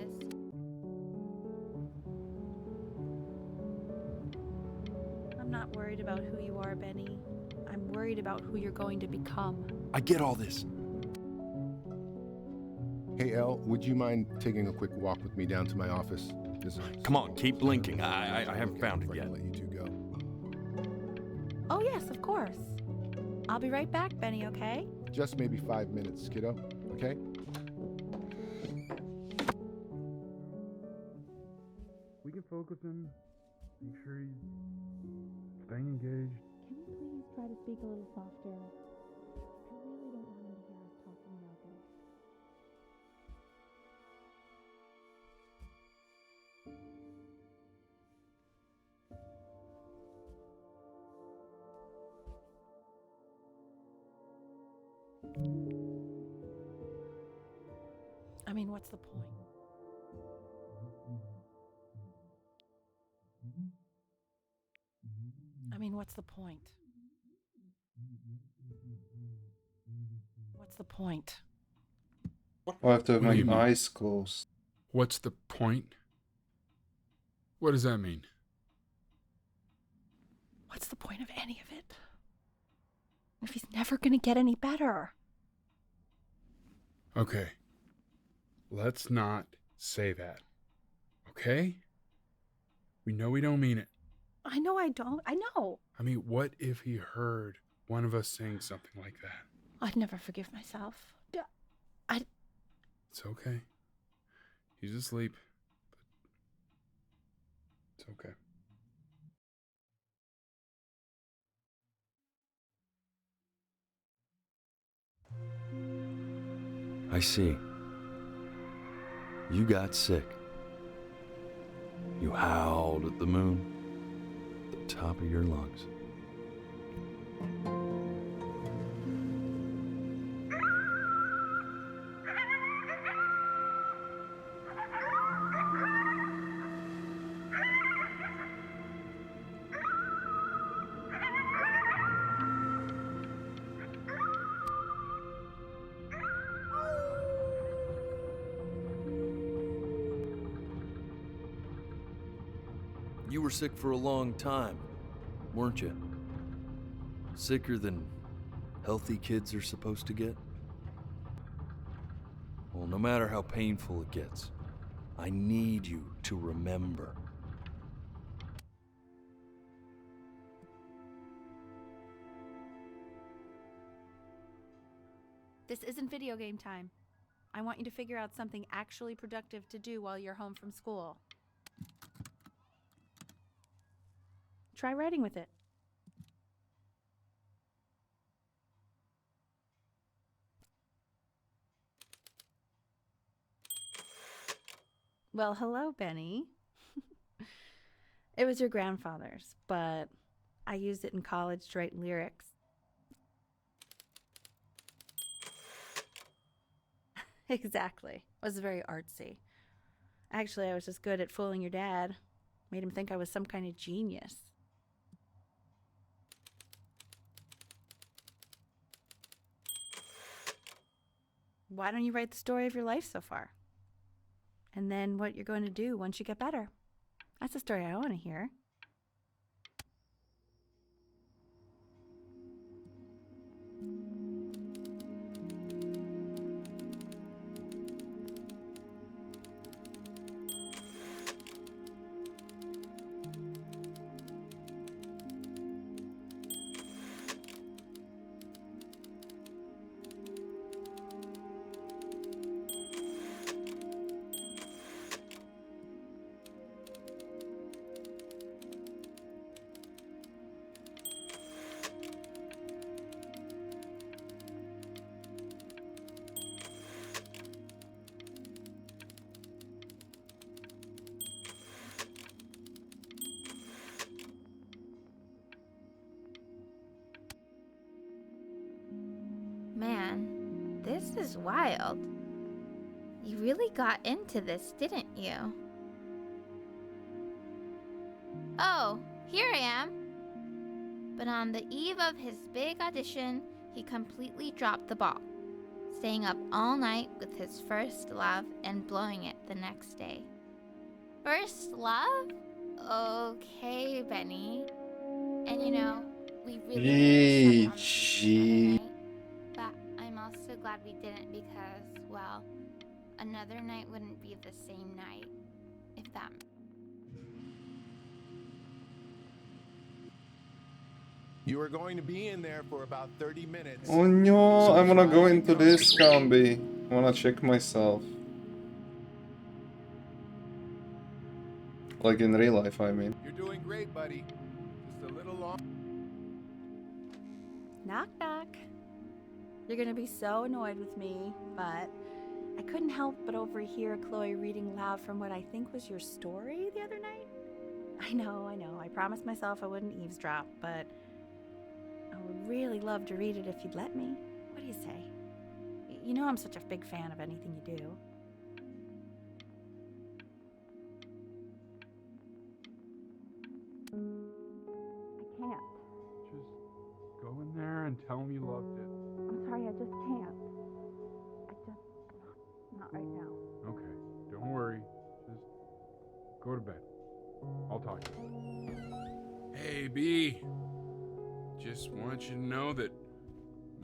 I'm not worried about who you are, Benny. I'm worried about who you're going to become. I get all this. Hey, Elle, would you mind taking a quick walk with me down to my office? Come on, keep blinking. I haven't found it yet. Let you two go. Oh, yes, of course. I'll be right back, Benny, okay? Just maybe 5 minutes, kiddo. Okay? We can focus him. Make sure he's staying engaged. Can you please try to speak a little softer? mean, what's the point? I mean, what's the point? What's the point? I have to have What do you my mean? eyes closed. What's the point? What does that mean? What's the point of any of it? If he's never gonna get any better. Okay. Let's not say that. Okay? We know we don't mean it. I know I don't. I know. I mean, what if he heard one of us saying something like that? I'd never forgive myself. It's okay. He's asleep. But it's okay. I see. You got sick. You howled at the moon at the top of your lungs. You were sick for a long time, weren't you? Sicker than healthy kids are supposed to get? Well, no matter how painful it gets, I need you to remember. This isn't video game time. I want you to figure out something actually productive to do while you're home from school. Try writing with it. Well, hello, Benny. It was your grandfather's, but I used it in college to write lyrics. Exactly. It was very artsy. Actually, I was just good at fooling your dad. Made him think I was some kind of genius. Why don't you write the story of your life so far? And then what you're going to do once you get better. That's the story I want to hear. Man, this is wild. You really got into this, didn't you? Oh, here I am. But on the eve of his big audition, he completely dropped the ball, staying up all night with his first love and blowing it the next day. First love? Okay, Benny. And you know, we really need to check on the night, but I'm also glad we didn't because, well, another night wouldn't be the same night, if that. You are going to be in there for about 30 minutes. Oh no, I wanna go into this combi. I wanna check myself. Like in real life, I mean. You're doing great, buddy. Just a little long. Knock, knock. You're gonna be so annoyed with me, but I couldn't help but overhear Chloe reading loud from what I think was your story the other night. I know. I promised myself I wouldn't eavesdrop, but I would really love to read it if you'd let me. What do you say? You know I'm such a big fan of anything you do. on, tell him you loved it. I'm sorry, I just can't. Not right now. Okay, don't worry. Just go to bed. I'll talk to you. Hey, B. Just want you to know that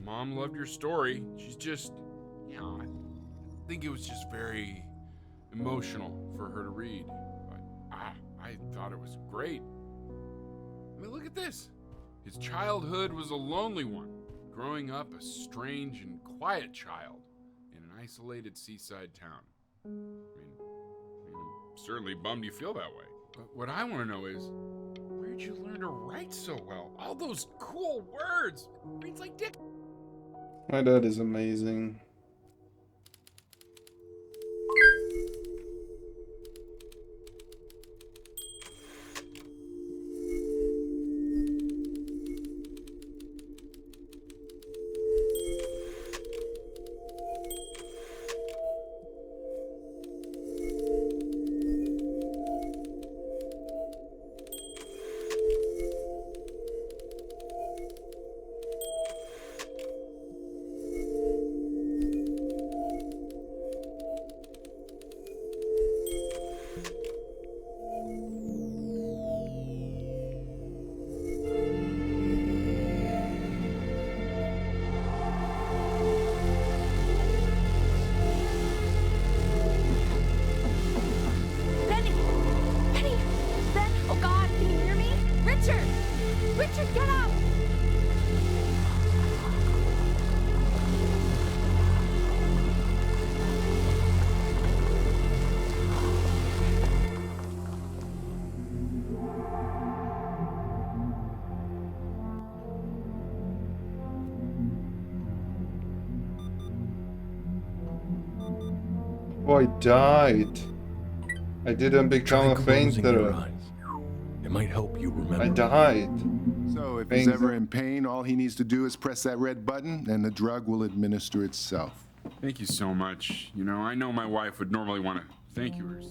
Mom loved your story. She's just, I think it was just very emotional for her to read. But I thought it was great. I mean, look at this. His childhood was a lonely one, growing up a strange and quiet child in an isolated seaside town. I mean, I'm certainly bummed you feel that way. But what I want to know is, where'd you learn to write so well? All those cool words. Reads like Dick. My dad is amazing. Richard, get up! Oh, I died. I didn't become a fainter. It might help you remember. I died. So if he's ever in pain, all he needs to do is press that red button and the drug will administer itself. Thank you so much. You know, I know my wife would normally want to thank you or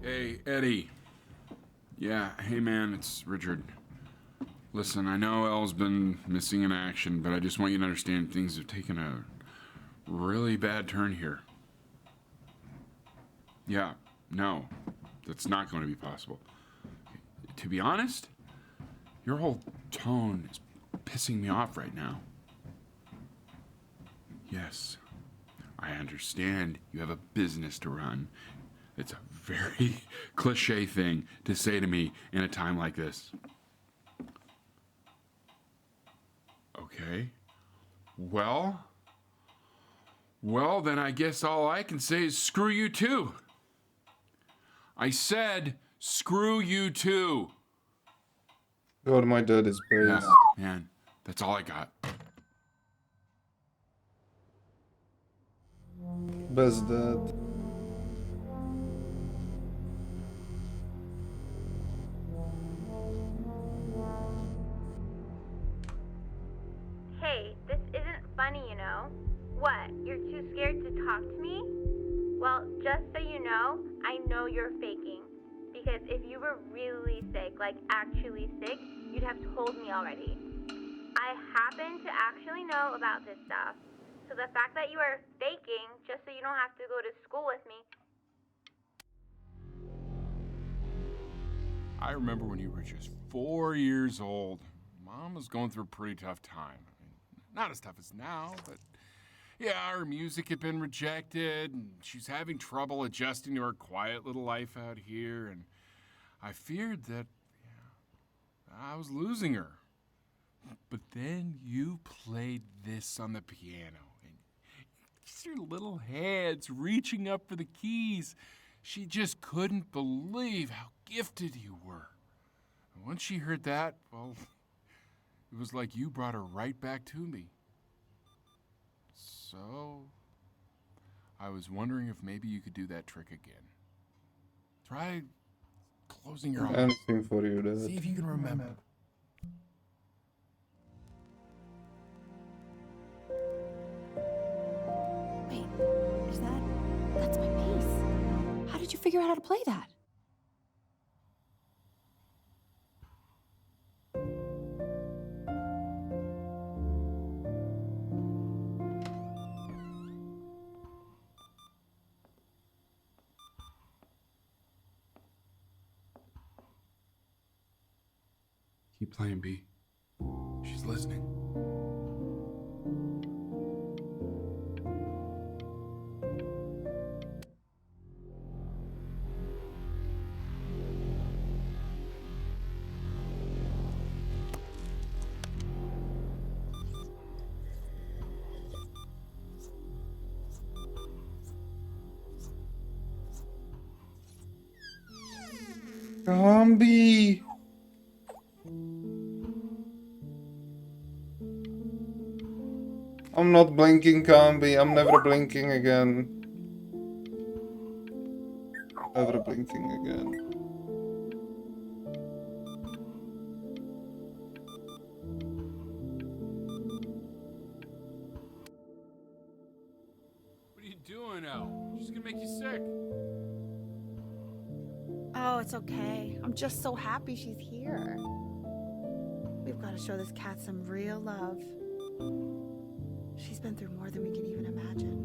Hey, Eddie. Yeah, hey man, it's Richard. Listen, I know Elle's been missing in action, but I just want you to understand things have taken a really bad turn here. Yeah, no, that's not going to be possible. To be honest, your whole tone is pissing me off right now. Yes, I understand you have a business to run. It's a very cliche thing to say to me in a time like this. Okay. Well, then I guess all I can say is screw you too. I said screw you too. God, my dad is brave. Yeah, man, that's all I got. Best dad. Hey, this isn't funny, you know. What, you're too scared to talk to me? Well, just so you know, I know you're faking. Because if you were really sick, like actually sick, you'd have told me already. I happen to actually know about this stuff. So the fact that you are faking, just so you don't have to go to school with me. I remember when you were just 4 years old. Mom was going through a pretty tough time. I mean, not as tough as now, but yeah, her music had been rejected, and she's having trouble adjusting to her quiet little life out here, and I feared that I was losing her. But then you played this on the piano, and just your little hands reaching up for the keys. She just couldn't believe how gifted you were. And once she heard that, well, It was like you brought her right back to me. So, I was wondering if maybe you could do that trick again. Try closing your eyes. Anything for you, Dad. See if you can remember. Wait, that's my piece. How did you figure out how to play that? Keep playing, B. She's listening. Combi! I'm not blinking, Combi. I'm never blinking again. Never blinking again. What are you doing, Elle? She's gonna make you sick. Oh, it's okay. I'm just so happy she's here. We've got to show this cat some real love. She's been through more than we can even imagine.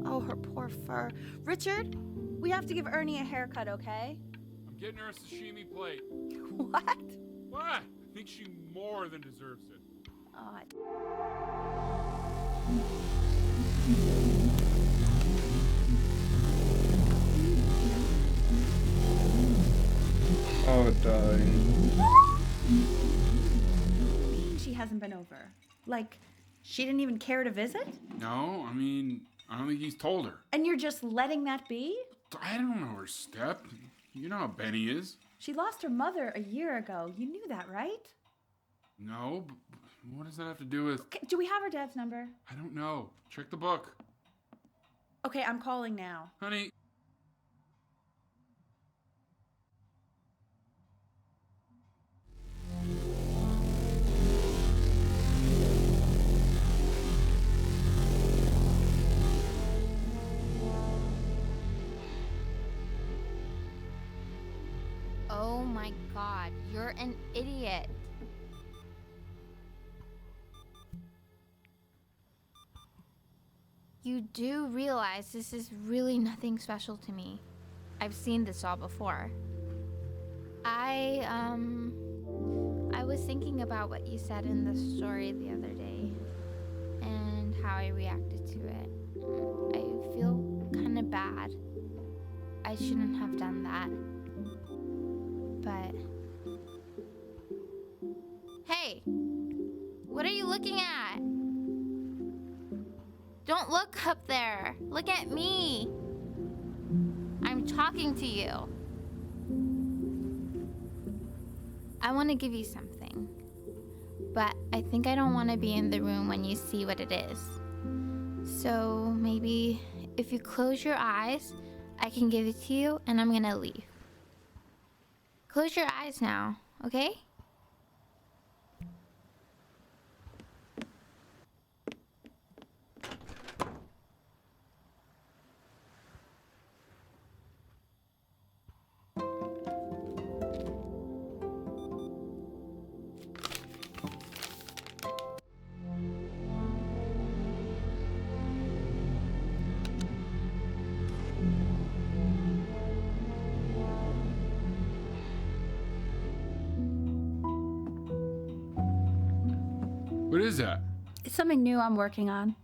Oh, her poor fur. Richard, we have to give Ernie a haircut, okay? I'm getting her a sashimi plate. What? What? I think she more than deserves it. Oh, Oh, dying. She hasn't been over. Like, she didn't even care to visit? No, I mean, I don't think he's told her. And you're just letting that be? I don't know her step. You know how Benny is. She lost her mother a year ago. You knew that, right? No, but what does that have to do with... Okay, do we have her dad's number? I don't know. Check the book. Okay, I'm calling now. Honey. Oh my god, you're an idiot. You do realize this is really nothing special to me. I've seen this all before. I was thinking about what you said in the story the other day and how I reacted to it. I feel kind of bad. I shouldn't have done that. But... Hey! What are you looking at? Don't look up there. Look at me. I'm talking to you. I want to give you something. But I think I don't want to be in the room when you see what it is. So maybe if you close your eyes, I can give it to you and I'm going to leave. Close your eyes now, okay? What is that? It's something new I'm working on.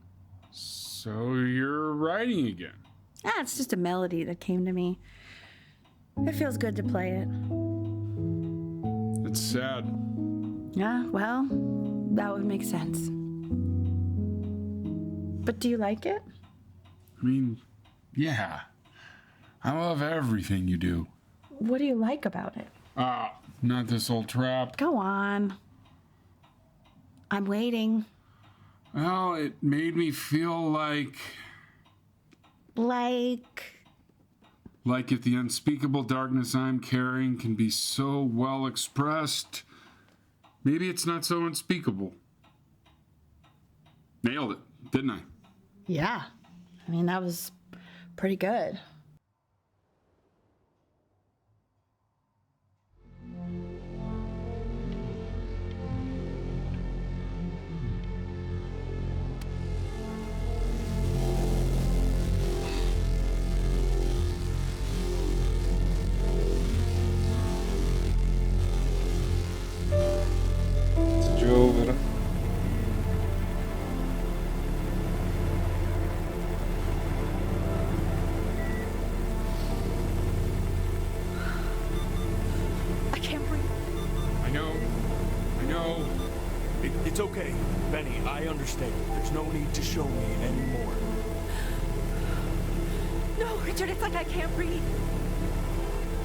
So you're writing again? Ah, it's just a melody that came to me. It feels good to play it. It's sad. Yeah, well, that would make sense. But do you like it? I mean, yeah. I love everything you do. What do you like about it? Not this old trap. Go on. I'm waiting. Well, it made me feel like if the unspeakable darkness I'm carrying can be so well expressed, maybe it's not so unspeakable. Nailed it, didn't I? Yeah. I mean, that was pretty good. It's over. I can't breathe. I know. It's okay, Benny, I understand. There's no need to show me anymore. No, Richard, it's like I can't breathe.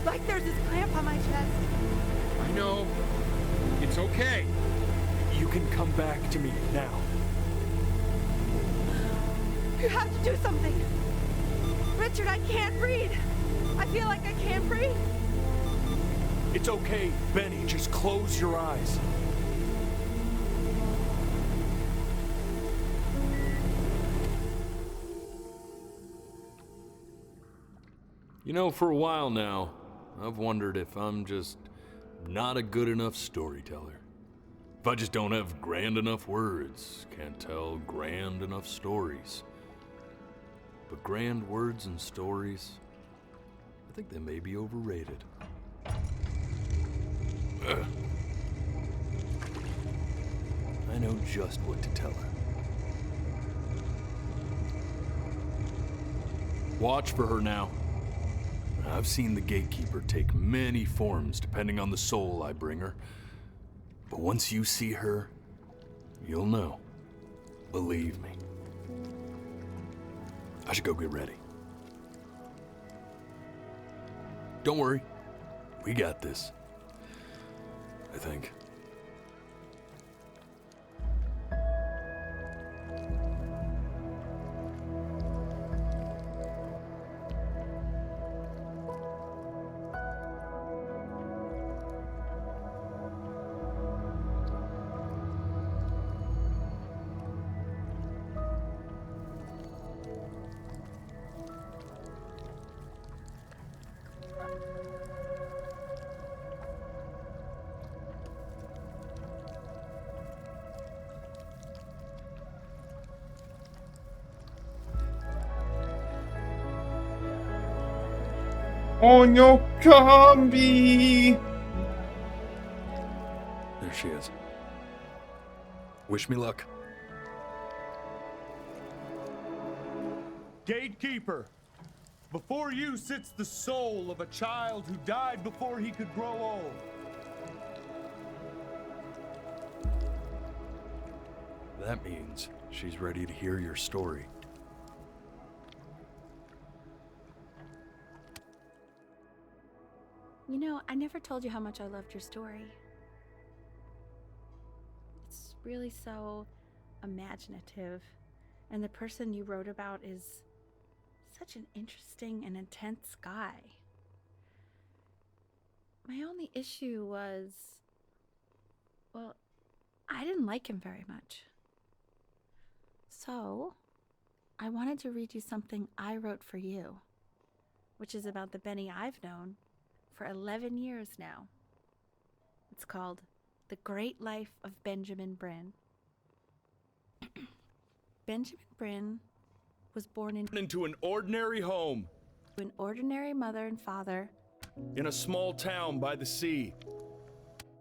Like there's this clamp on my chest. I know. It's okay. You can come back to me now. You have to do something. Richard, I can't breathe. I feel like I can't breathe. It's okay, Benny, just close your eyes. You know, for a while now, I've wondered if I'm just not a good enough storyteller. If I just don't have grand enough words, can't tell grand enough stories. But grand words and stories, I think they may be overrated. Ugh. I know just what to tell her. Watch for her now. I've seen the Gatekeeper take many forms depending on the soul I bring her. But once you see her, you'll know. Believe me. I should go get ready. Don't worry. We got this. I think. Onyo Kambi! There she is. Wish me luck. Gatekeeper, before you sits the soul of a child who died before he could grow old. That means she's ready to hear your story. You know, I never told you how much I loved your story. It's really so imaginative, and the person you wrote about is such an interesting and intense guy. My only issue was, well, I didn't like him very much. So, I wanted to read you something I wrote for you, which is about the Benny I've known for 11 years now. It's called The Great Life of Benjamin Brin. Benjamin Brin was born into an ordinary home. To an ordinary mother and father. In a small town by the sea.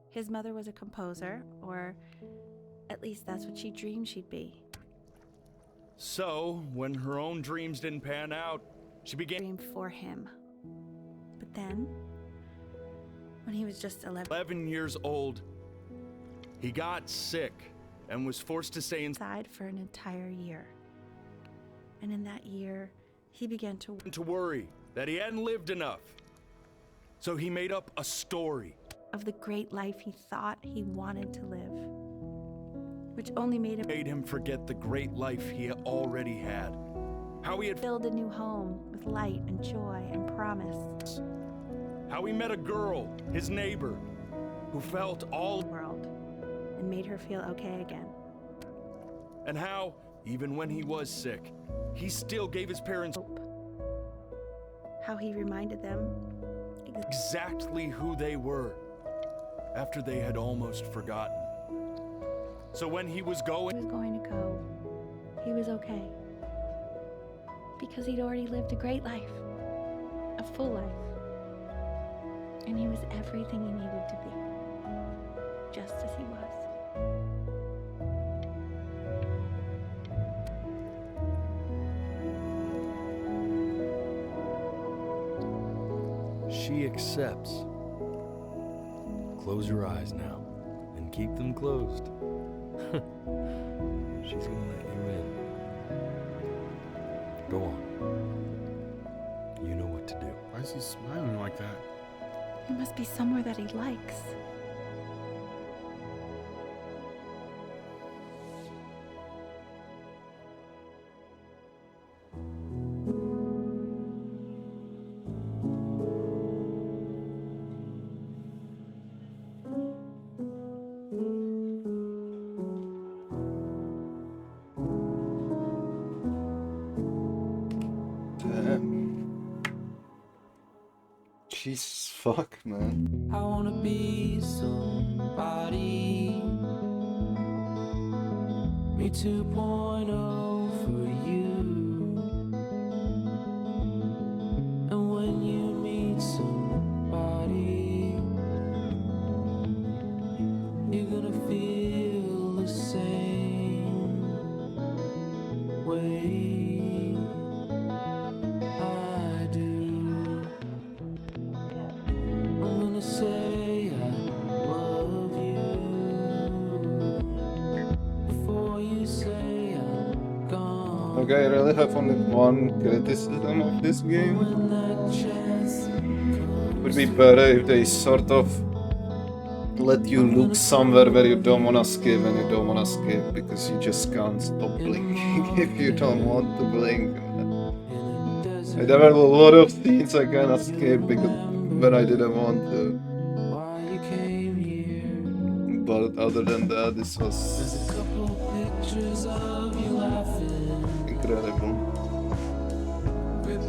His mother was a composer, or at least that's what she dreamed she'd be. So, when her own dreams didn't pan out, she began dream for him. But then, when he was just 11 years old, he got sick and was forced to stay inside for an entire year. And in that year, he began to worry that he hadn't lived enough. So he made up a story. of the great life he thought he wanted to live, which only made him forget the great life he already had. How he had build a new home with light and joy and promise. How he met a girl, his neighbor, who felt all world and made her feel okay again. And how, even when he was sick, he still gave his parents hope. How he reminded them exactly who they were after they had almost forgotten. So when he was going to go, he was okay. Because he'd already lived a great life, a full life. And he was everything he needed to be, just as he was. She accepts. Close your eyes now, and keep them closed. She's gonna let you in. Go on. You know what to do. Why is he smiling like that? It must be somewhere that he likes. Jesus fuck, man. I wanna be somebody. Me 2.0 for you. And when you meet somebody, you're gonna feel the same way. Say I love you before you say I'm gone. Okay, I really have only one criticism of this game. It would be better if they sort of let you look somewhere where you don't wanna skip and you don't wanna skip, because you just can't stop blinking if you don't want to blink. There were a lot of scenes I kinda skipped because when I didn't want to. But other than that, this was incredible.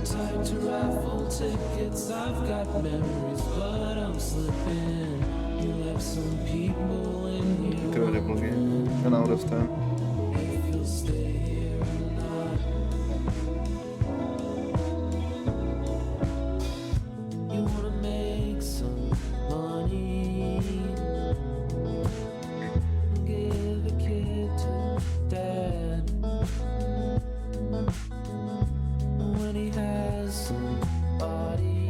Tied to raffle tickets, I've got memories, but I'm slipping. You left some people in here. Incredible game. 10 out of 10. If you'll stay here or not. You wanna make some money. Give a kid to dad. When he has somebody,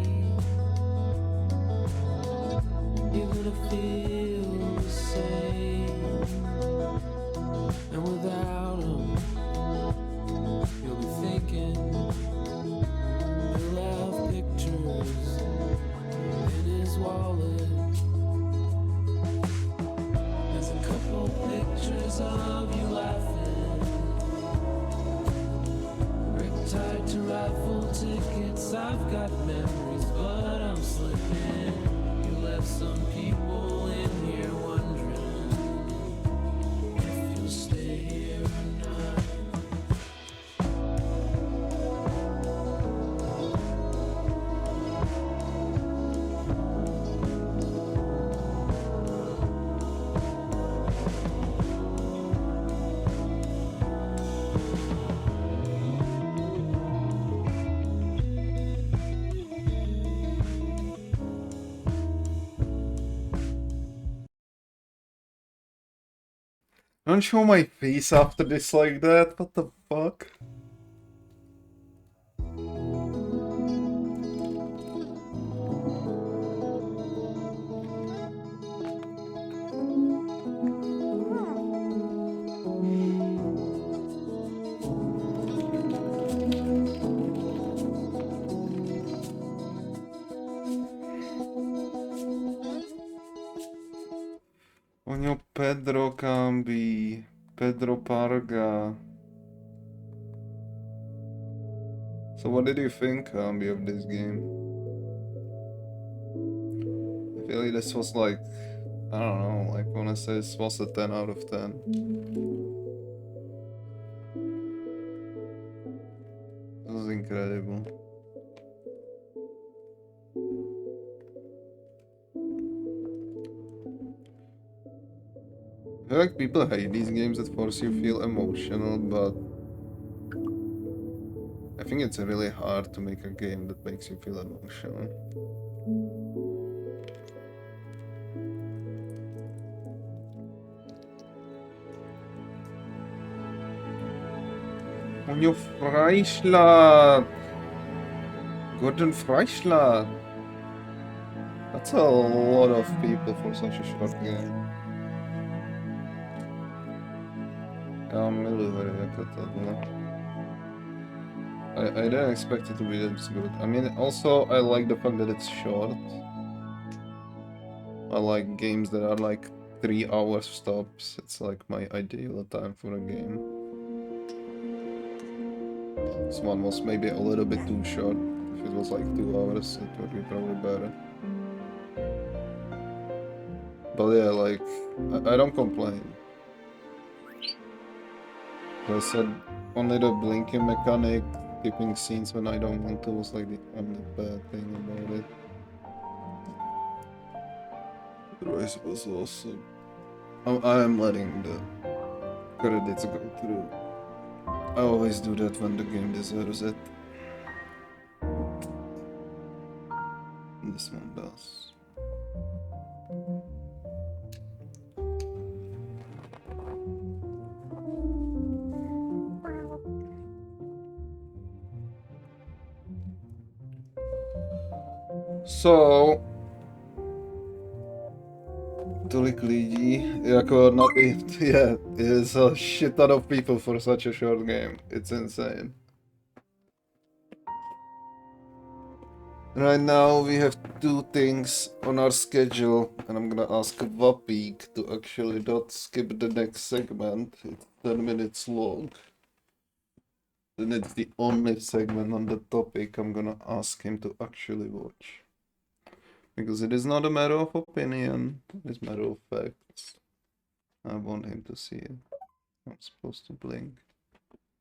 you're gonna feel the same. And without him, you'll be thinking. He'll have pictures in his wallet. There's a couple pictures of you laughing. Tied to raffle tickets, I've got memories, but I'm slipping. You left some people in here wondering if you'll stay here or not. Don't show my face after this like that, what the fuck? Pedro Cambi, Pedro Parga. So what did you think, Cambi, of this game? I feel like this was like, I don't know, like when I say this was a 10 out of 10. This is incredible. I feel like people hate these games that force you to feel emotional, but I think it's really hard to make a game that makes you feel emotional. Onjo Freischlag! Gordon Freischlag! That's a lot of people for such a short game. Ja, I didn't expect it to be this good. I mean, also, I like the fact that it's short. I like games that are like 3 hours stops. It's like my ideal time for a game. This one was maybe a little bit too short. If it was like 2 hours, it would be probably better. But yeah, like, I don't complain. I said only the blinking mechanic, skipping scenes when I don't want to, was like the only bad thing about it. Otherwise it was awesome. I'm letting the credits go through. I always do that when the game deserves it. And this one does. So, tolik lidí, jako not it, yeah, it's a shit ton of people for such a short game. It's insane. Right now we have 2 things on our schedule, and I'm gonna ask Vapik to actually not skip the next segment. It's 10 minutes long. Then it's the only segment on the topic I'm gonna ask him to actually watch. Because it is not a matter of opinion, it is a matter of facts. I want him to see it. I'm supposed to blink.